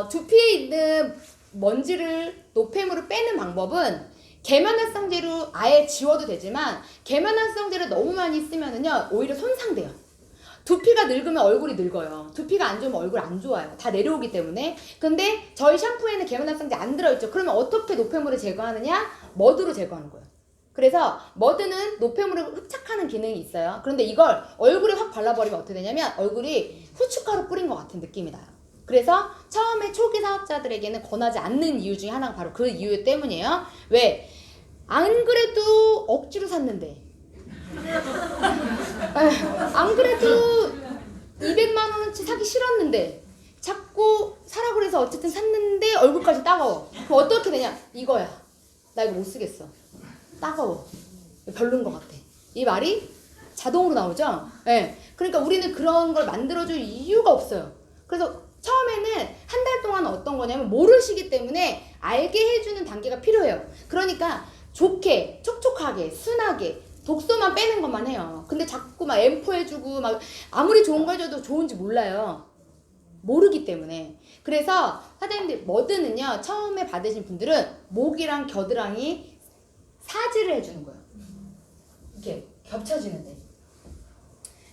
두피에 있는 먼지를 노폐물을 빼는 방법은 계면활성제로 아예 지워도 되지만 계면활성제를 너무 많이 쓰면은요 오히려 손상돼요. 두피가 늙으면 얼굴이 늙어요. 두피가 안 좋으면 얼굴 안 좋아요. 다 내려오기 때문에. 근데 저희 샴푸에는 계면활성제 안 들어있죠. 그러면 어떻게 노폐물을 제거하느냐? 머드로 제거하는 거예요. 그래서 머드는 노폐물을 흡착하는 기능이 있어요. 그런데 이걸 얼굴에 확 발라버리면 어떻게 되냐면 얼굴이 후춧가루 뿌린 것 같은 느낌이 나요. 그래서 처음에 초기 사업자들에게는 권하지 않는 이유 중에 하나가 바로 그 이유 때문이에요. 왜? 안 그래도 억지로 샀는데 안 그래도 200만 원어치 사기 싫었는데 자꾸 사라 그래서 어쨌든 샀는데 얼굴까지 따가워. 그럼 어떻게 되냐? 이거야. 나 이거 못 쓰겠어. 따가워. 별론 것 같아. 이 말이 자동으로 나오죠? 네. 그러니까 우리는 그런 걸 만들어줄 이유가 없어요. 그래서 처음에는 한 달 동안 어떤 거냐면 모르시기 때문에 알게 해주는 단계가 필요해요. 그러니까 좋게, 촉촉하게, 순하게 독소만 빼는 것만 해요. 근데 자꾸 막 엠포 해주고 막 아무리 좋은 걸 줘도 좋은지 몰라요. 모르기 때문에. 그래서 사장님들 머드는요 처음에 받으신 분들은 목이랑 겨드랑이 사지를 해주는 거예요. 이렇게 겹쳐지는데.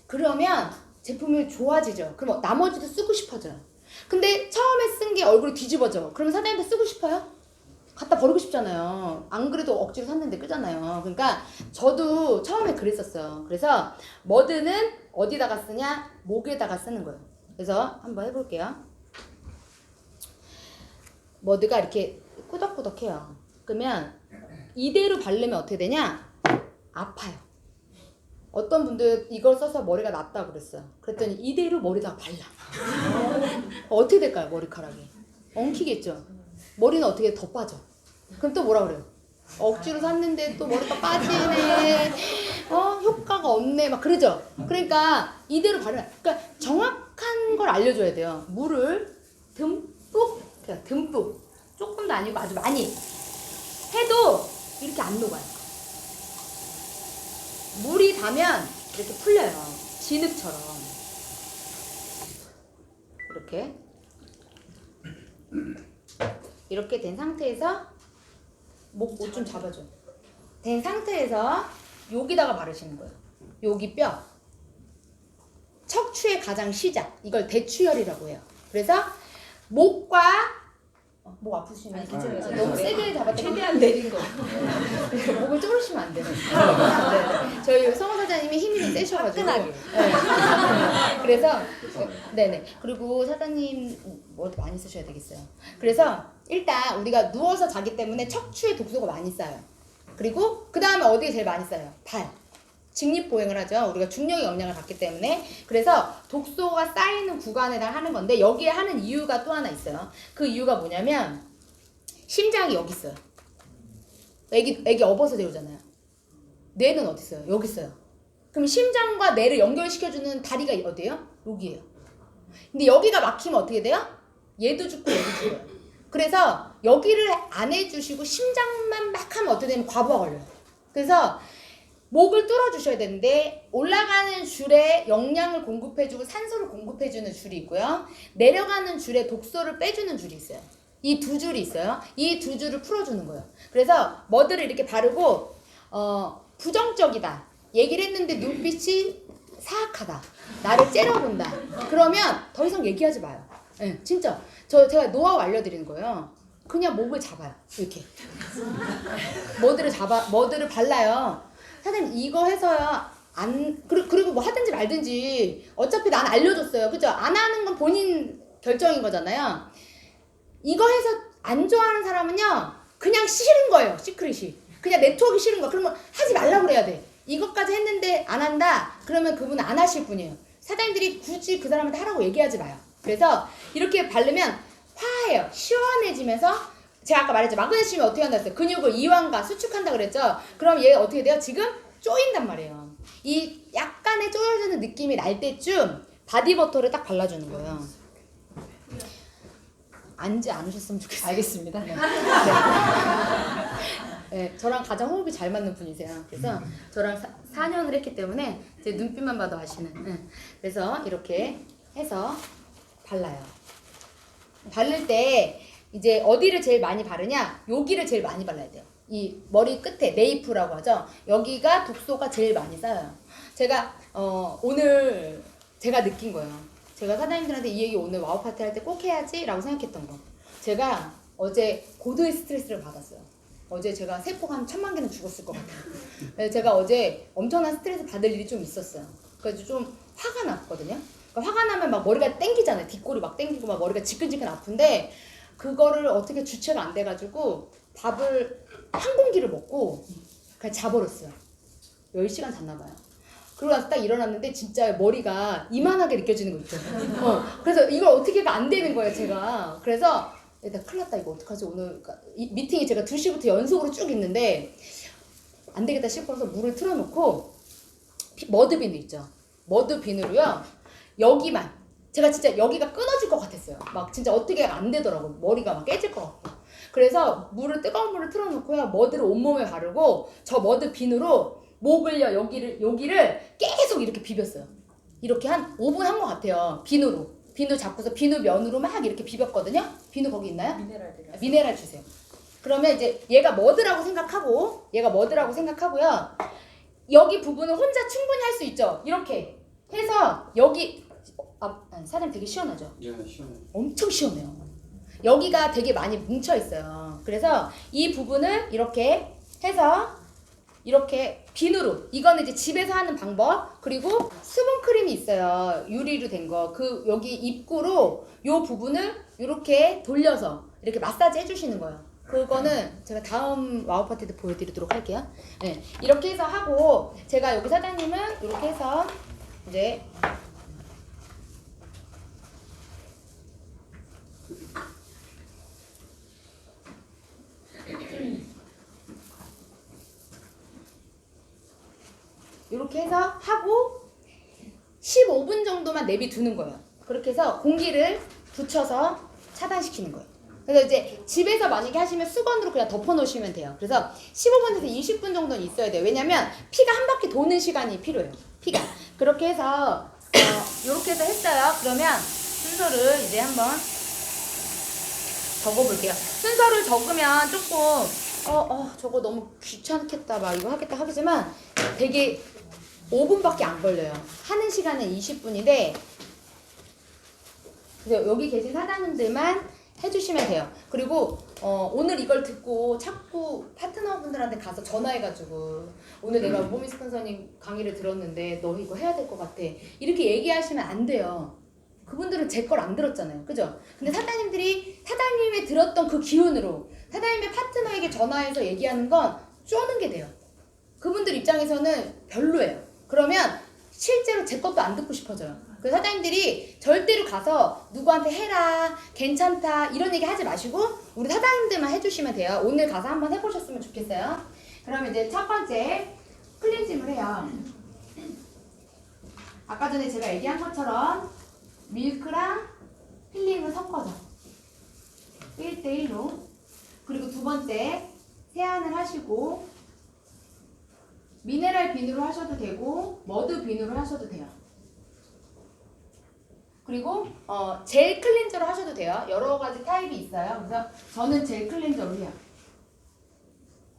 그러면 제품이 좋아지죠. 그럼 나머지도 쓰고 싶어져요. 근데 처음에 쓴 게 얼굴이 뒤집어져. 그러면 사장님한테 쓰고 싶어요? 갖다 버리고 싶잖아요. 안 그래도 억지로 샀는데 끄잖아요. 그러니까 저도 처음에 그랬었어요. 그래서 머드는 어디다가 쓰냐? 목에다가 쓰는 거예요. 그래서 한번 해볼게요. 머드가 이렇게 꾸덕꾸덕해요. 그러면 이대로 바르면 어떻게 되냐? 아파요. 어떤 분들 이걸 써서 머리가 낫다고 그랬어요. 그랬더니 이대로 머리다가 발라. 어떻게 될까요? 머리카락이 엉키겠죠. 머리는 어떻게 더 빠져. 그럼 또 뭐라 그래요? 억지로 샀는데 또 머리가 빠지네. 효과가 없네. 막 그러죠. 그러니까 이대로 바르면, 그러니까 정확한 걸 알려줘야 돼요. 물을 듬뿍, 그냥 듬뿍, 조금도 아니고 아주 많이 해도 이렇게 안 녹아요. 물이 닿으면 이렇게 풀려요. 진흙처럼. 이렇게 된 상태에서 목 좀 잡아줘. 된 상태에서 여기다가 바르시는 거예요. 여기 뼈. 척추의 가장 시작. 이걸 대추혈이라고 해요. 그래서 목과 목 아프시면 너무 세게 잡았다. 최대한 내린 거. 목을 조르시면 안 돼요. 네. 저희 성호 사장님이 힘이 세셔가지고. 네. 그래서 네네. 그리고 사장님 뭐 많이 쓰셔야 되겠어요. 그래서 일단 우리가 누워서 자기 때문에 척추에 독소가 많이 쌓여요. 그리고 그 다음에 어디에 제일 많이 쌓여요? 발. 직립보행을 하죠. 우리가 중력의 영향을 받기 때문에. 그래서 독소가 쌓이는 구간에다 하는 건데 여기에 하는 이유가 또 하나 있어요. 그 이유가 뭐냐면 심장이 여기 있어요. 애기 업어서 데우잖아요. 뇌는 어디 있어요? 여기 있어요. 그럼 심장과 뇌를 연결시켜주는 다리가 어디예요? 여기예요. 근데 여기가 막히면 어떻게 돼요? 얘도 죽고 얘도 죽어요. 그래서 여기를 안 해주시고 심장만 막 하면 어떻게 되면 과부하 걸려요. 그래서 목을 뚫어주셔야 되는데 올라가는 줄에 영양을 공급해주고 산소를 공급해주는 줄이 있고요. 내려가는 줄에 독소를 빼주는 줄이 있어요. 이 두 줄이 있어요. 이 두 줄을 풀어주는 거예요. 그래서 머드를 이렇게 바르고 부정적이다. 얘기를 했는데 눈빛이 사악하다. 나를 째려본다. 그러면 더 이상 얘기하지 마요. 네, 진짜. 제가 노하우 알려드리는 거예요. 그냥 목을 잡아요. 이렇게. 머드를 발라요. 사장님 이거 해서야 그리고 뭐 하든지 말든지 어차피 난 알려줬어요. 그죠? 안 하는 건 본인 결정인 거잖아요. 이거 해서 안 좋아하는 사람은요 그냥 싫은 거예요. 시크릿이 그냥 네트워크 싫은 거. 그러면 하지 말라고 그래야 돼. 이것까지 했는데 안 한다 그러면 그분은 안 하실 분이에요. 사장님들이 굳이 그 사람한테 하라고 얘기하지 마요. 그래서 이렇게 바르면 화해요. 시원해지면서 제가 아까 말했죠. 마그네슘이 어떻게 한다 했어요? 근육을 이완과 수축한다 그랬죠. 그럼 얘 어떻게 돼요? 지금 쪼인단 말이에요. 이 약간의 쪼여지는 느낌이 날 때쯤 바디버터를 딱 발라주는 거예요. 앉지 않으셨으면 좋겠어요. 알겠습니다. 네. 네, 저랑 가장 호흡이 잘 맞는 분이세요. 그래서 저랑 4년을 했기 때문에 제 눈빛만 봐도 아시는. 네. 그래서 이렇게 해서 발라요. 바를 때 이제 어디를 제일 많이 바르냐? 여기를 제일 많이 발라야 돼요. 이 머리 끝에 네이프라고 하죠. 여기가 독소가 제일 많이 쌓여요. 제가 오늘 제가 느낀 거예요. 제가 사장님들한테 이 얘기 오늘 와우 파티 할 때 꼭 해야지 라고 생각했던 거. 제가 어제 고도의 스트레스를 받았어요. 어제 제가 세포가 한 1000만 개는 죽었을 것 같아요. 그래서 제가 어제 엄청난 스트레스 받을 일이 좀 있었어요. 그래서 좀 화가 났거든요. 그러니까 화가 나면 막 머리가 땡기잖아요. 뒷골이 막 땡기고 막 머리가 지끈지끈 아픈데 그거를 어떻게 주체가 안 돼가지고 밥을 한 공기를 먹고 그냥 자버렸어요. 10시간 잤나봐요. 그러고 나서 딱 일어났는데 진짜 머리가 이만하게 느껴지는 거 있죠. 그래서 이걸 어떻게 해가 안 되는 거예요, 제가. 그래서 내가 큰일 났다, 이거 어떡하지, 오늘. 그러니까 이 미팅이 제가 2시부터 연속으로 쭉 있는데 안 되겠다 싶어서 물을 틀어놓고 머드 비누 있죠. 머드 비누로요. 여기만. 제가 진짜 여기가 끊어질 것 같았어요. 막 진짜 어떻게 안 되더라고요. 머리가 막 깨질 것 같고. 그래서 뜨거운 물을 틀어놓고요. 머드를 온몸에 바르고 저 머드 비누로 목을요, 여기를 계속 이렇게 비볐어요. 이렇게 한 5분 한 것 같아요. 비누 잡고서 비누 면으로 막 이렇게 비볐거든요. 비누 거기 있나요? 미네랄 주세요. 그러면 이제 얘가 머드라고 생각하고요. 여기 부분은 혼자 충분히 할 수 있죠. 이렇게 해서 여기 사장님 되게 시원하죠? 예, 시원해요. 엄청 시원해요. 여기가 되게 많이 뭉쳐 있어요. 그래서 이 부분을 이렇게 해서 이렇게 비누로, 이거는 이제 집에서 하는 방법. 그리고 수분 크림이 있어요. 유리로 된 거. 그 여기 입구로 요 부분을 이렇게 돌려서 이렇게 마사지 해주시는 거예요. 그거는 제가 다음 와우 파티 때 보여드리도록 할게요. 네, 이렇게 해서 하고 제가 여기 사장님은 이렇게 해서 이제 이렇게 해서 하고 15분 정도만 내비두는 거예요. 그렇게 해서 공기를 붙여서 차단시키는 거예요. 그래서 이제 집에서 만약에 하시면 수건으로 그냥 덮어 놓으시면 돼요. 그래서 15분에서 20분 정도는 있어야 돼요. 왜냐면 피가 한 바퀴 도는 시간이 필요해요. 피가. 그렇게 해서 이렇게 해서 했어요. 그러면 순서를 이제 한번 적어볼게요. 순서를 적으면 조금 저거 너무 귀찮겠다 막 이거 하겠다 하겠지만 되게 5분밖에 안 걸려요. 하는 시간은 20분인데 여기 계신 사장님들만 해주시면 돼요. 그리고 오늘 이걸 듣고 자꾸 파트너분들한테 가서 전화해가지고 오늘 내가 모미 스폰서님 강의를 들었는데 너 이거 해야 될 것 같아 이렇게 얘기하시면 안 돼요. 그분들은 제 걸 안 들었잖아요. 그죠? 근데 사장님이 들었던 그 기운으로 사장님의 파트너에게 전화해서 얘기하는 건 쪼는 게 돼요. 그분들 입장에서는 별로예요. 그러면 실제로 제 것도 안 듣고 싶어져요. 그 사장님들이 절대로 가서 누구한테 해라, 괜찮다 이런 얘기 하지 마시고 우리 사장님들만 해주시면 돼요. 오늘 가서 한번 해보셨으면 좋겠어요. 그러면 이제 첫 번째 클렌징을 해요. 아까 전에 제가 얘기한 것처럼 밀크랑 필링을 섞어서 1대1로. 그리고 두 번째 세안을 하시고 미네랄 비누로 하셔도 되고 머드 비누로 하셔도 돼요. 그리고 젤 클렌저로 하셔도 돼요. 여러 가지 타입이 있어요. 그래서 저는 젤 클렌저로 해요.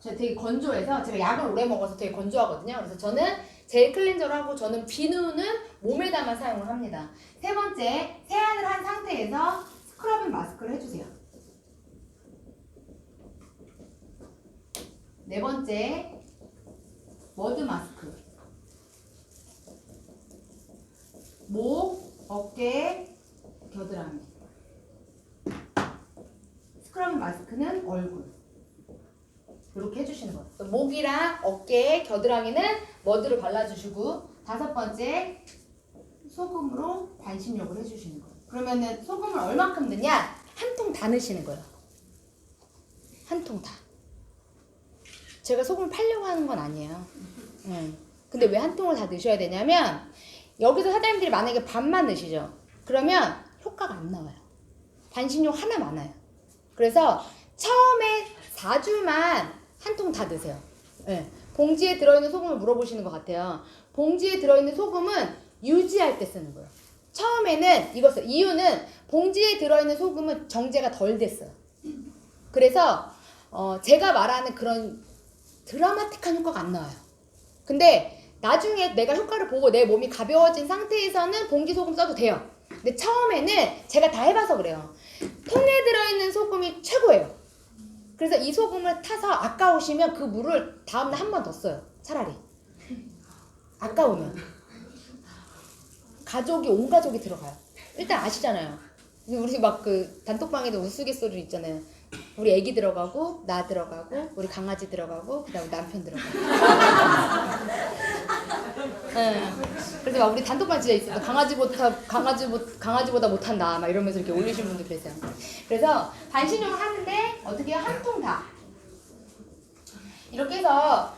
제가 되게 건조해서 제가 약을 오래 먹어서 되게 건조하거든요. 그래서 저는 젤 클렌저로 하고 저는 비누는 몸에다만 사용을 합니다. 세 번째, 세안을 한 상태에서 스크러빙 마스크를 해주세요. 네 번째, 머드 마스크. 목, 어깨, 겨드랑이. 스크러빙 마스크는 얼굴. 이렇게 해주시는 거예요. 목이랑 어깨, 겨드랑이는 머드를 발라주시고 다섯 번째, 소금으로 반신욕을 해주시는 거예요. 그러면은 소금을 얼마큼 넣냐? 한 통 다 넣으시는 거예요. 한 통 다. 제가 소금을 팔려고 하는 건 아니에요. 근데 왜 한 통을 다 넣으셔야 되냐면 여기서 사장님들이 만약에 반만 넣으시죠. 그러면 효과가 안 나와요. 반신욕 하나 많아요. 그래서 처음에 4주만 한 통 다 넣으세요. 네. 봉지에 들어있는 소금을 물어보시는 것 같아요. 봉지에 들어있는 소금은 유지할 때 쓰는 거예요. 처음에는 이거 써요. 이유는 봉지에 들어있는 소금은 정제가 덜 됐어요. 그래서 제가 말하는 그런 드라마틱한 효과가 안 나와요. 근데 나중에 내가 효과를 보고 내 몸이 가벼워진 상태에서는 봉기소금 써도 돼요. 근데 처음에는 제가 다 해봐서 그래요. 통에 들어있는 소금이 최고예요. 그래서 이 소금을 타서 아까우시면 그 물을 다음날 한 번 더 써요. 차라리. 아까우면. 온 가족이 들어가요. 일단 아시잖아요. 우리 막 그 단톡방에도 우스갯소리 있잖아요. 우리 애기 들어가고, 나 들어가고, 우리 강아지 들어가고, 그 다음에 남편 들어가고. 네. 그래서 막 우리 단톡방 진짜 있어요. 강아지보다 못한 나, 막 이러면서 이렇게 올리신 분들 계세요. 그래서 반신욕을 하는데, 어떻게 해요? 한 통 다. 이렇게 해서,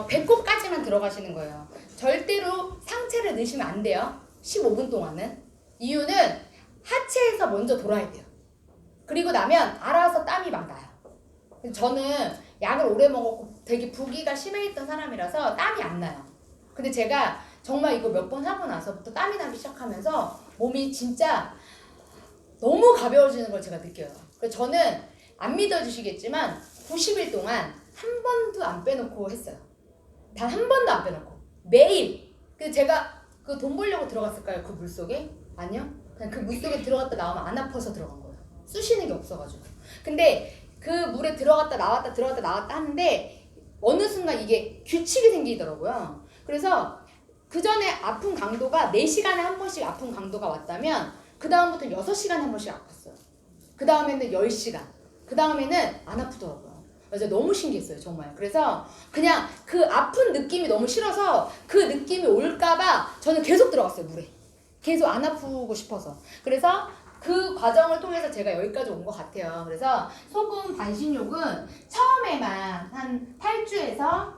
배꼽까지만 들어가시는 거예요. 절대로 상체를 넣으시면 안 돼요. 15분 동안은. 이유는 하체에서 먼저 돌아야 돼요. 그리고 나면 알아서 땀이 막 나요. 저는 약을 오래 먹었고 되게 부기가 심해있던 사람이라서 땀이 안 나요. 근데 제가 정말 이거 몇 번 하고 나서부터 땀이 나기 시작하면서 몸이 진짜 너무 가벼워지는 걸 제가 느껴요. 그래서 저는 안 믿어주시겠지만 90일 동안 한 번도 안 빼놓고 했어요. 단 한 번도 안 빼놓고. 매일. 근데 제가 그 돈 벌려고 들어갔을까요? 그 물속에? 아니요. 그냥 그 물속에 들어갔다 나오면 안 아파서 들어간 거예요. 쑤시는 게 없어가지고. 근데 그 물에 들어갔다 나왔다 들어갔다 나왔다 하는데 어느 순간 이게 규칙이 생기더라고요. 그래서 그 전에 아픈 강도가 4시간에 한 번씩 아픈 강도가 왔다면 그 다음부터는 6시간에 한 번씩 아팠어요. 그 다음에는 10시간. 그 다음에는 안 아프더라고요. 그래서 너무 신기했어요, 정말. 그래서 그냥 그 아픈 느낌이 너무 싫어서 그 느낌이 올까봐 저는 계속 들어갔어요, 물에. 계속 안 아프고 싶어서. 그래서 그 과정을 통해서 제가 여기까지 온 것 같아요. 그래서 소금 반신욕은 처음에만 한 8주에서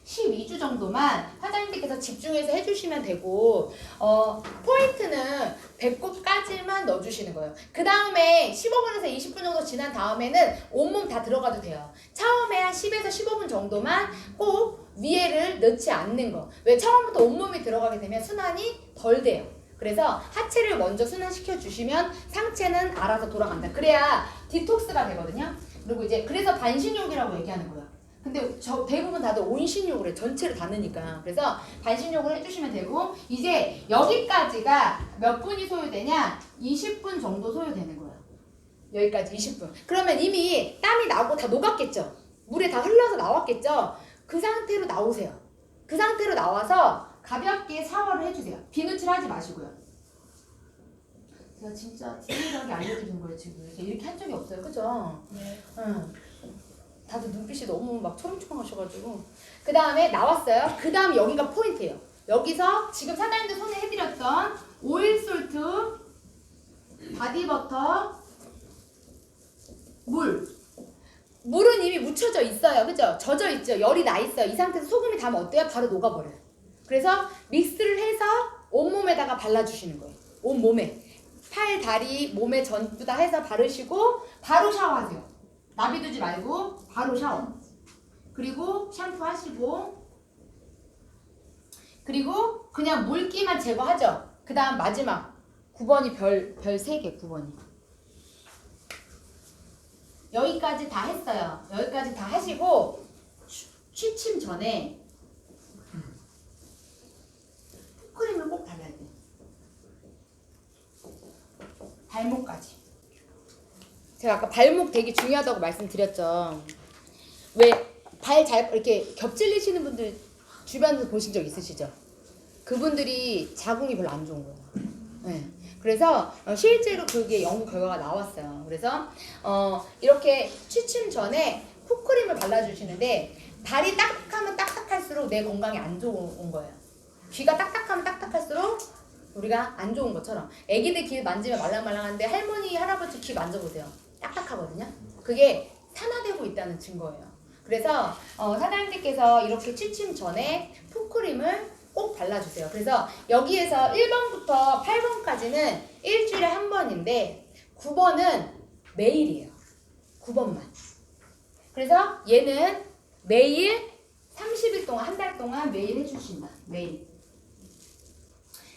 12주 정도만 사장님께서 집중해서 해주시면 되고 포인트는 배꼽까지만 넣어주시는 거예요. 그 다음에 15분에서 20분 정도 지난 다음에는 온몸 다 들어가도 돼요. 처음에 한 10에서 15분 정도만 꼭 위에를 넣지 않는 거. 왜 처음부터 온몸이 들어가게 되면 순환이 덜 돼요. 그래서 하체를 먼저 순환시켜 주시면 상체는 알아서 돌아간다. 그래야 디톡스가 되거든요. 그리고 이제 그래서 반신욕이라고 얘기하는 거예요. 근데 대부분 다들 온신욕을 해. 전체를 다 넣으니까. 그래서 반신욕을 해주시면 되고 이제 여기까지가 몇 분이 소요되냐? 20분 정도 소요되는 거예요. 여기까지 20분. 그러면 이미 땀이 나고 다 녹았겠죠? 물에 다 흘러서 나왔겠죠? 그 상태로 나오세요. 그 상태로 나와서 가볍게 샤워를 해주세요. 비누칠 하지 마시고요. 제가 진짜 디테일하게 알려드린 거예요, 지금. 이렇게 한 적이 없어요. 그죠? 네. 응. 다들 눈빛이 너무 막 초롱초롱하셔가지고. 그 다음에 나왔어요. 그 다음 여기가 포인트예요. 여기서 지금 사장님들 손에 해드렸던 오일솔트, 바디버터, 물은 이미 묻혀져 있어요. 그죠? 젖어 있죠? 열이 나 있어요. 이 상태에서 소금이 닿으면 어때요? 바로 녹아버려요. 그래서 믹스를 해서 온몸에다가 발라주시는 거예요. 온몸에. 팔, 다리, 몸에 전부 다 해서 바르시고 바로 샤워하세요. 나비두지 말고 바로 샤워. 그리고 샴푸하시고 그리고 그냥 물기만 제거하죠. 그 다음 마지막 9번이 별 3개 9번이. 여기까지 다 했어요. 여기까지 다 하시고 취침 전에 풋크림을 꼭 발라야 돼요. 발목까지. 제가 아까 발목 되게 중요하다고 말씀드렸죠. 왜 발 잘 이렇게 겹질리시는 분들 주변에서 보신 적 있으시죠? 그분들이 자궁이 별로 안 좋은 거예요. 네. 그래서 실제로 그게 연구 결과가 나왔어요. 그래서 이렇게 취침 전에 풋크림을 발라주시는데 발이 딱딱하면 딱딱할수록 내 건강에 안 좋은 거예요. 귀가 딱딱하면 딱딱할수록 우리가 안 좋은 것처럼 애기들 귀 만지면 말랑말랑한데 할머니, 할아버지 귀 만져보세요. 딱딱하거든요. 그게 산화되고 있다는 증거예요. 그래서 사장님들께서 이렇게 취침 전에 풋크림을 꼭 발라주세요. 그래서 여기에서 1번부터 8번까지는 일주일에 한 번인데 9번은 매일이에요. 9번만. 그래서 얘는 매일 30일 동안, 한 달 동안 매일 해주신다. 매일.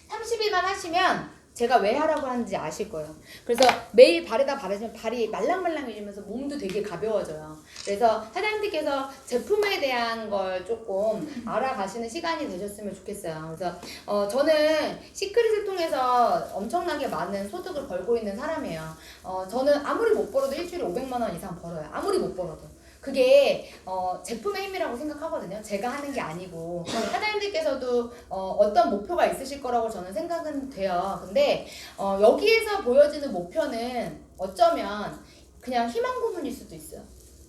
30일만 하시면 제가 왜 하라고 하는지 아실 거예요. 그래서 매일 바르다 바르시면 발이 말랑말랑해지면서 몸도 되게 가벼워져요. 그래서 사장님들께서 제품에 대한 걸 조금 알아가시는 시간이 되셨으면 좋겠어요. 그래서 저는 시크릿을 통해서 엄청나게 많은 소득을 벌고 있는 사람이에요. 저는 아무리 못 벌어도 일주일에 500만 원 이상 벌어요. 아무리 못 벌어도. 그게 제품의 힘이라고 생각하거든요. 제가 하는 게 아니고 사장님들께서도 어떤 목표가 있으실 거라고 저는 생각은 돼요. 근데 여기에서 보여지는 목표는 어쩌면 그냥 희망 고문일 수도 있어요.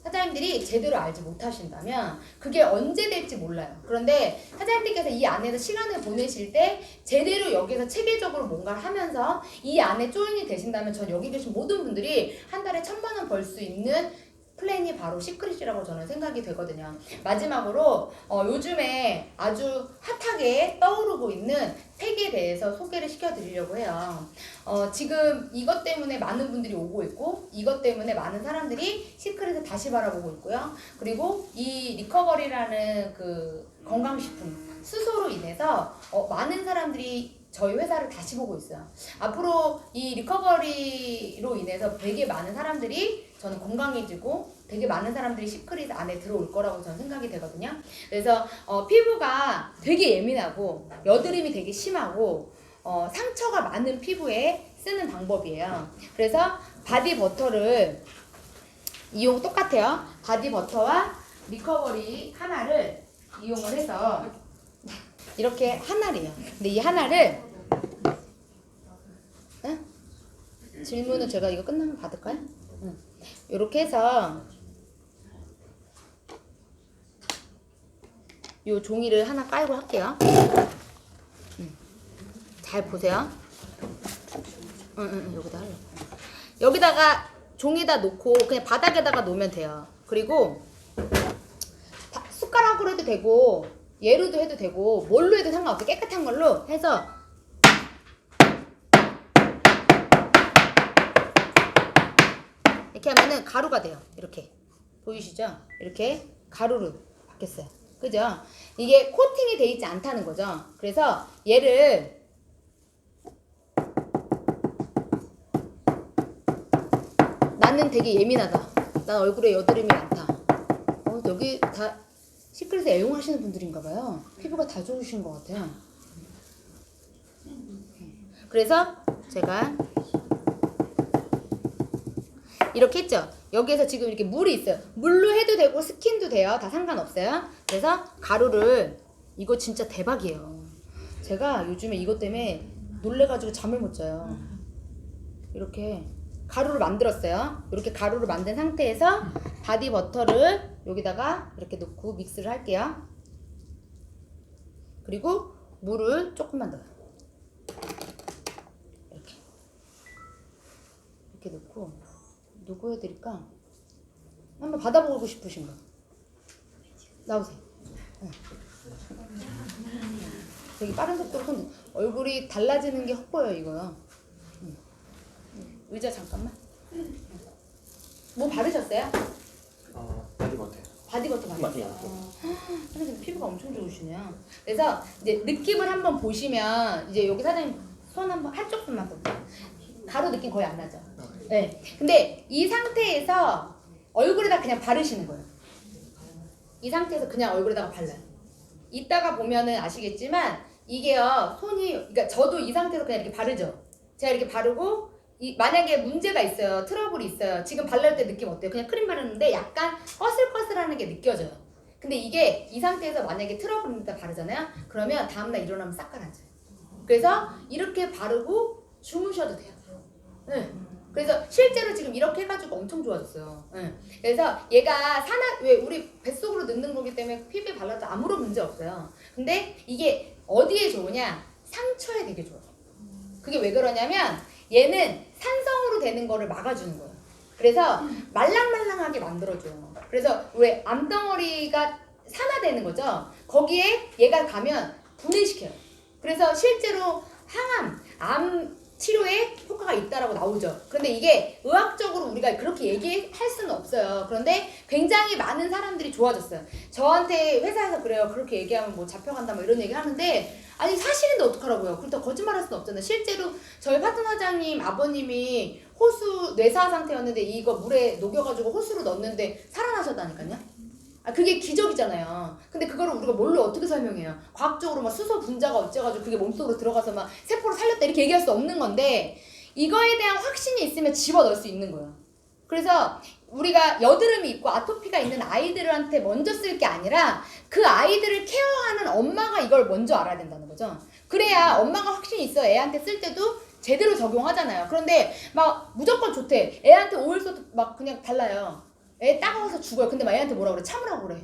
사장님들이 제대로 알지 못하신다면 그게 언제 될지 몰라요. 그런데 사장님들께서 이 안에서 시간을 보내실 때 제대로 여기서 체계적으로 뭔가를 하면서 이 안에 조인이 되신다면 전 여기 계신 모든 분들이 한 달에 1,000만 원 벌 수 있는 플랜이 바로 시크릿이라고 저는 생각이 되거든요. 마지막으로 요즘에 아주 핫하게 떠오르고 있는 팩에 대해서 소개를 시켜드리려고 해요. 지금 이것 때문에 많은 분들이 오고 있고 이것 때문에 많은 사람들이 시크릿을 다시 바라보고 있고요. 그리고 이 리커버리라는 그 건강식품 수소로 인해서 많은 사람들이 저희 회사를 다시 보고 있어요. 앞으로 이 리커버리로 인해서 되게 많은 사람들이 저는 건강해지고 되게 많은 사람들이 시크릿 안에 들어올 거라고 저는 생각이 되거든요. 그래서 피부가 되게 예민하고 여드름이 되게 심하고 상처가 많은 피부에 쓰는 방법이에요. 그래서 바디버터를 똑같아요. 바디버터와 리커버리 하나를 이용을 해서 이렇게 하나래요. 근데 이 하나를 질문은 제가 이거 끝나면 받을까요? 이렇게 해서 요 종이를 하나 깔고 할게요. 잘 보세요. 여기다 하려고. 여기다가 종이다 놓고 그냥 바닥에다가 놓으면 돼요. 그리고 숟가락으로 해도 되고 얘로도 해도 되고 뭘로 해도 상관없어요. 깨끗한 걸로 해서 이렇게 하면은 가루가 돼요. 이렇게 보이시죠? 이렇게 가루로 바뀌었어요. 그죠? 이게 코팅이 돼 있지 않다는 거죠. 그래서 얘를 나는 되게 예민하다. 난 얼굴에 여드름이 많다. 여기 다 시크릿을 애용하시는 분들인가 봐요. 피부가 다 좋으신 것 같아요. 그래서 제가 이렇게 했죠. 여기에서 지금 이렇게 물이 있어요. 물로 해도 되고 스킨도 돼요. 다 상관없어요. 그래서 가루를 이거 진짜 대박이에요. 제가 요즘에 이것 때문에 놀래가지고 잠을 못 자요. 이렇게 가루를 만들었어요. 이렇게 가루를 만든 상태에서 바디버터를 여기다가 이렇게 넣고 믹스를 할게요. 그리고 물을 조금만 넣어요. 이렇게 넣고 누구 해드릴까? 한번 받아보고 싶으신 거 나오세요. 되게 빠른 속도로 손 얼굴이 달라지는 게 헛보여 이거요. 의자 잠깐만. 뭐 바르셨어요? 바디버터요. 바디버터 바르셨어요. 사장님 피부가 엄청 좋으시네요. 그래서 이제 느낌을 한번 보시면 이제 여기 사장님 손 한번 한쪽 손만 볼게요. 가루 느낌 거의 안 나죠? 네. 근데 이 상태에서 얼굴에다 그냥 바르시는 거예요. 이 상태에서 그냥 얼굴에다가 발라요. 이따가 보면은 아시겠지만 이게요 손이 그러니까 저도 이 상태에서 그냥 이렇게 바르죠. 제가 이렇게 바르고 만약에 문제가 있어요. 트러블이 있어요. 지금 발랄 때 느낌 어때요? 그냥 크림 바르는데 약간 꺼슬꺼슬하는 게 느껴져요. 근데 이게 이 상태에서 만약에 트러블 있다 바르잖아요. 그러면 다음날 일어나면 싹 가라앉아요. 그래서 이렇게 바르고 주무셔도 돼요. 네. 그래서 실제로 지금 이렇게 해가지고 엄청 좋아졌어요. 네. 그래서 얘가 왜 우리 뱃속으로 넣는 거기 때문에 피부에 발라도 아무런 문제 없어요. 근데 이게 어디에 좋으냐? 상처에 되게 좋아요. 그게 왜 그러냐면 얘는 산성으로 되는 거를 막아주는 거예요. 그래서 말랑말랑하게 만들어줘요. 그래서 우리 암덩어리가 산화되는 거죠. 거기에 얘가 가면 분해시켜요. 그래서 실제로 항암, 암 치료에 효과가 있다라고 나오죠. 그런데 이게 의학적으로 우리가 그렇게 얘기할 수는 없어요. 그런데 굉장히 많은 사람들이 좋아졌어요. 저한테 회사에서 그래요. 그렇게 얘기하면 뭐 잡혀간다 뭐 이런 얘기 하는데 아니 사실인데 어떡하라고요. 그렇다고 거짓말할 수는 없잖아요. 실제로 저희 파트너장님 아버님이 호수 뇌사 상태였는데 이거 물에 녹여가지고 호수로 넣었는데 살아나셨다니까요. 아 그게 기적이잖아요. 근데 그거를 우리가 뭘로 어떻게 설명해요? 과학적으로 막 수소 분자가 어째가지고 그게 몸속으로 들어가서 막 세포를 살렸다 이렇게 얘기할 수 없는 건데 이거에 대한 확신이 있으면 집어넣을 수 있는 거예요. 그래서 우리가 여드름이 있고 아토피가 있는 아이들한테 먼저 쓸 게 아니라 그 아이들을 케어하는 엄마가 이걸 먼저 알아야 된다는 거죠. 그래야 엄마가 확신이 있어 애한테 쓸 때도 제대로 적용하잖아요. 그런데 막 무조건 좋대. 애한테 오일소도 막 그냥 발라요. 애 따가워서 죽어요. 근데 막 애한테 뭐라 그래? 참으라고 그래.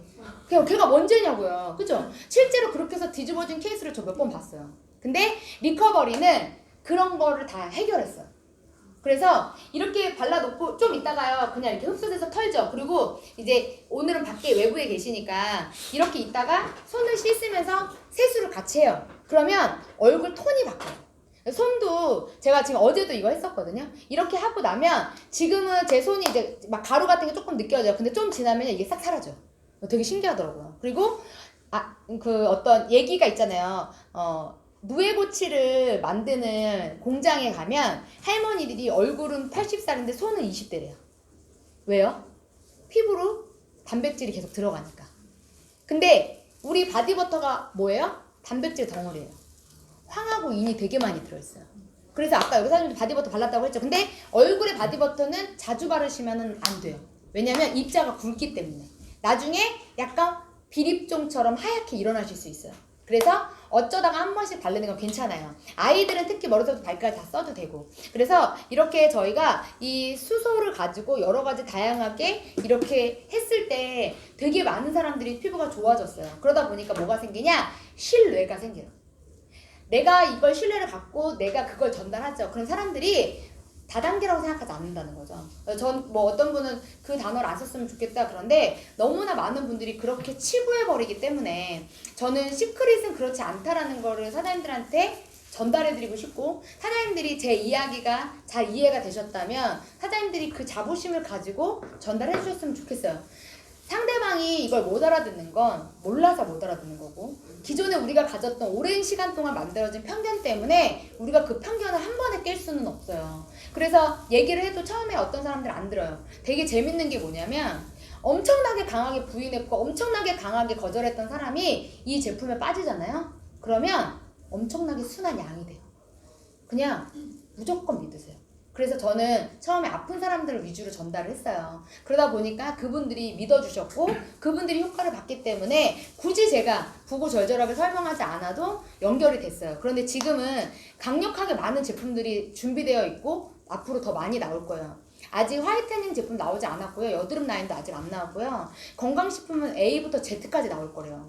그냥 걔가 먼저냐고요. 그죠? 실제로 그렇게 해서 뒤집어진 케이스를 저 몇 번 봤어요. 근데 리커버리는 그런 거를 다 해결했어요. 그래서 이렇게 발라놓고 좀 있다가요 그냥 이렇게 흡수돼서 털죠. 그리고 이제 오늘은 밖에 외부에 계시니까 이렇게 있다가 손을 씻으면서 세수를 같이 해요. 그러면 얼굴 톤이 바뀌어요. 손도 제가 지금 어제도 이거 했었거든요. 이렇게 하고 나면 지금은 제 손이 이제 막 가루 같은 게 조금 느껴져요. 근데 좀 지나면 이게 싹 사라져요. 되게 신기하더라고요. 그리고 그 어떤 얘기가 있잖아요. 누에고치를 만드는 공장에 가면 할머니들이 얼굴은 80살인데 손은 20대래요. 왜요? 피부로 단백질이 계속 들어가니까. 근데 우리 바디버터가 뭐예요? 단백질 덩어리예요. 황하고 인이 되게 많이 들어있어요. 그래서 아까 여기 사장님도 바디버터 발랐다고 했죠. 근데 얼굴에 바디버터는 자주 바르시면 안 돼요. 왜냐면 입자가 굵기 때문에. 나중에 약간 비립종처럼 하얗게 일어나실 수 있어요. 그래서 어쩌다가 한 번씩 바르는 건 괜찮아요. 아이들은 특히 머리부터 발까지 다 써도 되고. 그래서 이렇게 저희가 이 수소를 가지고 여러 가지 다양하게 이렇게 했을 때 되게 많은 사람들이 피부가 좋아졌어요. 그러다 보니까 뭐가 생기냐? 신뢰가 생겨요. 내가 이걸 신뢰를 갖고 내가 그걸 전달하죠. 그런 사람들이 다단계라고 생각하지 않는다는 거죠. 전 뭐 어떤 분은 그 단어를 안 썼으면 좋겠다 그런데 너무나 많은 분들이 그렇게 치부해버리기 때문에 저는 시크릿은 그렇지 않다라는 거를 사장님들한테 전달해드리고 싶고 사장님들이 제 이야기가 잘 이해가 되셨다면 사장님들이 그 자부심을 가지고 전달해 주셨으면 좋겠어요. 상대방이 이걸 못 알아듣는 건 몰라서 못 알아듣는 거고 기존에 우리가 가졌던 오랜 시간 동안 만들어진 편견 때문에 우리가 그 편견을 한 번에 깰 수는 없어요. 그래서 얘기를 해도 처음에 어떤 사람들은 안 들어요. 되게 재밌는 게 뭐냐면 엄청나게 강하게 부인했고 엄청나게 강하게 거절했던 사람이 이 제품에 빠지잖아요. 그러면 엄청나게 순한 양이 돼요. 그냥 무조건 믿으세요. 그래서 저는 처음에 아픈 사람들을 위주로 전달을 했어요. 그러다 보니까 그분들이 믿어주셨고 그분들이 효과를 봤기 때문에 굳이 제가 구구절절하게 설명하지 않아도 연결이 됐어요. 그런데 지금은 강력하게 많은 제품들이 준비되어 있고 앞으로 더 많이 나올 거예요. 아직 화이트닝 제품 나오지 않았고요. 여드름 라인도 아직 안 나왔고요. 건강식품은 A부터 Z까지 나올 거래요.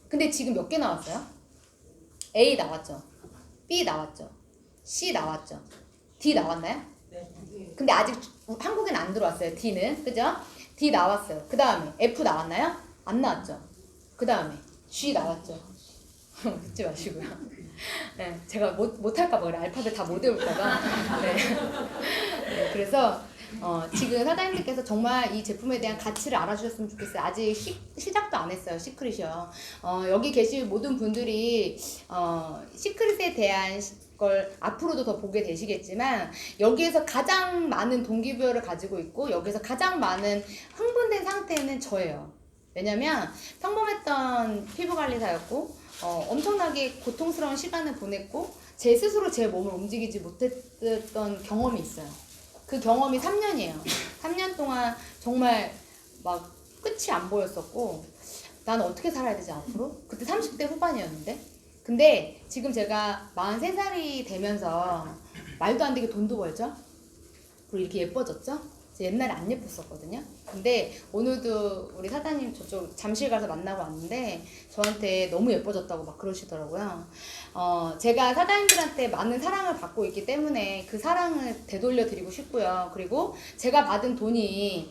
근데 지금 몇 개 나왔어요? A 나왔죠. B 나왔죠. C 나왔죠. D 나왔나요? 근데 아직 한국엔 안 들어왔어요. D는. 그죠? D 나왔어요. 그 다음에 F 나왔나요? 안 나왔죠. 그 다음에 G 나왔죠. 듣지 마시고요. 네, 제가 못할까봐 그래. 알파벳 다 못 외울까봐. 네. 네, 그래서 지금 사장님들께서 정말 이 제품에 대한 가치를 알아주셨으면 좋겠어요. 아직 시작도 안 했어요. 시크릿이요. 여기 계신 모든 분들이 시크릿에 대한 걸 앞으로도 더 보게 되시겠지만 여기에서 가장 많은 동기부여를 가지고 있고 여기서 가장 많은 흥분된 상태는 저예요. 왜냐면 평범했던 피부관리사였고 엄청나게 고통스러운 시간을 보냈고 제 스스로 제 몸을 움직이지 못했던 경험이 있어요. 그 경험이 3년이에요. 3년 동안 정말 막 끝이 안 보였었고 나는 어떻게 살아야 되지 앞으로? 그때 30대 후반이었는데 근데 지금 제가 43살이 되면서 말도 안 되게 돈도 벌죠? 그리고 이렇게 예뻐졌죠? 옛날에 안 예뻤었거든요. 근데 오늘도 우리 사장님 저쪽 잠실 가서 만나고 왔는데 저한테 너무 예뻐졌다고 막 그러시더라고요. 제가 사장님들한테 많은 사랑을 받고 있기 때문에 그 사랑을 되돌려 드리고 싶고요. 그리고 제가 받은 돈이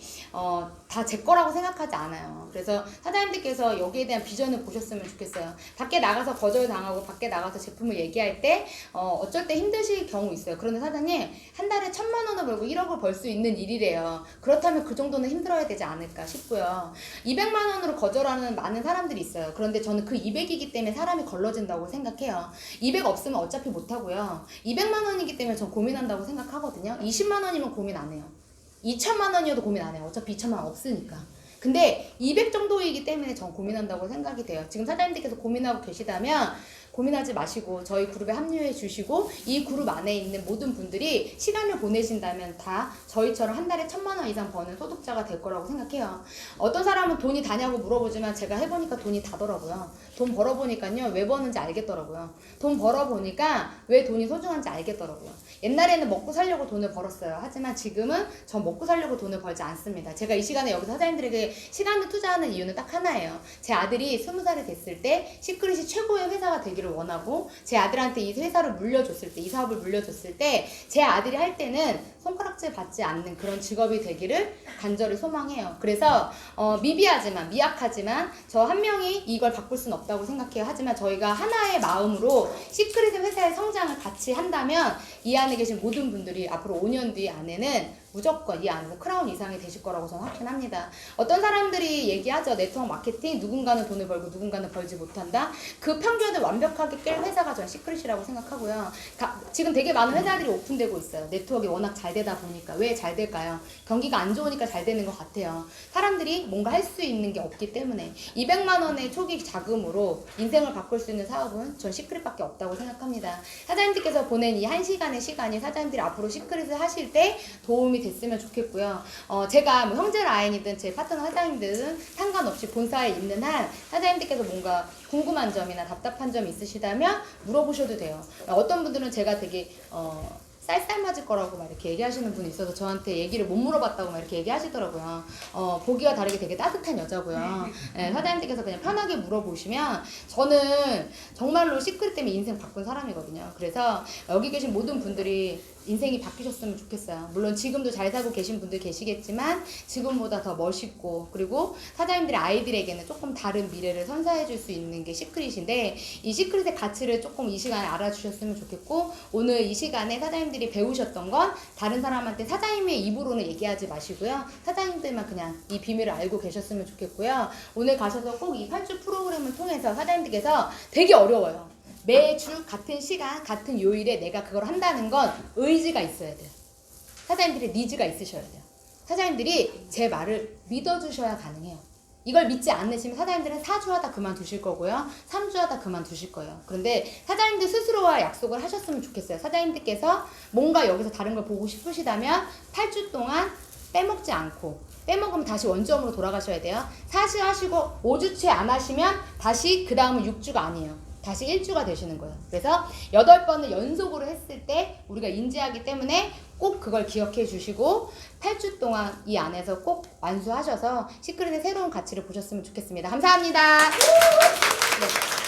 다 제 거라고 생각하지 않아요. 그래서 사장님들께서 여기에 대한 비전을 보셨으면 좋겠어요. 밖에 나가서 거절당하고 밖에 나가서 제품을 얘기할 때 어쩔 때 힘드실 경우 있어요. 그런데 사장님 한 달에 1,000만 원을 벌고 1억을 벌 수 있는 일이래요. 그렇다면 그 정도는 힘들어야 되지 않을까 싶고요. 200만 원으로 거절하는 많은 사람들이 있어요. 그런데 저는 그 200이기 때문에 사람이 걸러진다고 생각해요. 200 없으면 어차피 못하고요. 200만 원이기 때문에 전 고민한다고 생각하거든요. 20만 원이면 고민 안 해요. 2천만 원이어도 고민 안 해요. 어차피 2천만 원 없으니까. 근데 200 정도이기 때문에 전 고민한다고 생각이 돼요. 지금 사장님들께서 고민하고 계시다면 고민하지 마시고 저희 그룹에 합류해 주시고 이 그룹 안에 있는 모든 분들이 시간을 보내신다면 다 저희처럼 한 달에 1,000만 원 이상 버는 소득자가 될 거라고 생각해요. 어떤 사람은 돈이 다냐고 물어보지만 제가 해보니까 돈이 다더라고요. 돈 벌어보니까요 왜 버는지 알겠더라고요. 돈 벌어보니까 왜 돈이 소중한지 알겠더라고요. 옛날에는 먹고 살려고 돈을 벌었어요. 하지만 지금은 전 먹고 살려고 돈을 벌지 않습니다. 제가 이 시간에 여기서 사장님들에게 시간을 투자하는 이유는 딱 하나예요. 제 아들이 20살이 됐을 때 시크릿이 최고의 회사가 되기를 원하고 제 아들한테 이 회사를 물려줬을 때 이 사업을 물려줬을 때 제 아들이 할 때는 손가락질 받지 않는 그런 직업이 되기를 간절히 소망해요. 그래서 미비하지만 미약하지만 저 한 명이 이걸 바꿀 수는 없다고 생각해요. 하지만 저희가 하나의 마음으로 시크릿의 회사의 성장을 같이 한다면 이 안에 계신 모든 분들이 앞으로 5년 뒤 안에는 무조건 이 안에서 크라운 이상이 되실 거라고 저는 확신합니다. 어떤 사람들이 얘기하죠. 네트워크 마케팅 누군가는 돈을 벌고 누군가는 벌지 못한다. 그 편견을 완벽하게 깰 회사가 전 시크릿이라고 생각하고요. 지금 되게 많은 회사들이 오픈되고 있어요. 네트워크가 워낙 잘 되다 보니까. 왜 잘 될까요? 경기가 안 좋으니까 잘 되는 것 같아요. 사람들이 뭔가 할 수 있는 게 없기 때문에 200만 원의 초기 자금으로 인생을 바꿀 수 있는 사업은 전 시크릿밖에 없다고 생각합니다. 사장님들께서 보낸 이 1시간의 시간이 사장님들이 앞으로 시크릿을 하실 때 도움이 됐으면 좋겠고요. 제가 뭐 형제 라인이든 제 파트너 사장님들은 상관없이 본사에 있는 한 사장님들께서 뭔가 궁금한 점이나 답답한 점이 있으시다면 물어보셔도 돼요. 어떤 분들은 제가 되게 쌀쌀 맞을 거라고 막 이렇게 얘기하시는 분이 있어서 저한테 얘기를 못 물어봤다고 막 이렇게 얘기하시더라고요. 보기와 다르게 되게 따뜻한 여자고요. 네, 사장님들께서 그냥 편하게 물어보시면 저는 정말로 시크릿 때문에 인생 바꾼 사람이거든요. 그래서 여기 계신 모든 분들이 인생이 바뀌셨으면 좋겠어요. 물론 지금도 잘 살고 계신 분들 계시겠지만 지금보다 더 멋있고 그리고 사장님들의 아이들에게는 조금 다른 미래를 선사해 줄 수 있는 게 시크릿인데 이 시크릿의 가치를 조금 이 시간에 알아주셨으면 좋겠고 오늘 이 시간에 사장님들이 배우셨던 건 다른 사람한테 사장님의 입으로는 얘기하지 마시고요. 사장님들만 그냥 이 비밀을 알고 계셨으면 좋겠고요. 오늘 가셔서 꼭 이 8주 프로그램을 통해서 사장님들께서 되게 어려워요. 매주 같은 시간, 같은 요일에 내가 그걸 한다는 건 의지가 있어야 돼요. 사장님들의 니즈가 있으셔야 돼요. 사장님들이 제 말을 믿어주셔야 가능해요. 이걸 믿지 않으시면 사장님들은 4주 하다 그만두실 거고요. 3주 하다 그만두실 거예요. 그런데 사장님들 스스로와 약속을 하셨으면 좋겠어요. 사장님들께서 뭔가 여기서 다른 걸 보고 싶으시다면 8주 동안 빼먹지 않고 빼먹으면 다시 원점으로 돌아가셔야 돼요. 4주 하시고 5주째 안 하시면 다시 그 다음은 6주가 아니에요. 다시 1주가 되시는 거예요. 그래서 8번을 연속으로 했을 때 우리가 인지하기 때문에 꼭 그걸 기억해 주시고 8주 동안 이 안에서 꼭 완수하셔서 시크릿의 새로운 가치를 보셨으면 좋겠습니다. 감사합니다. 네.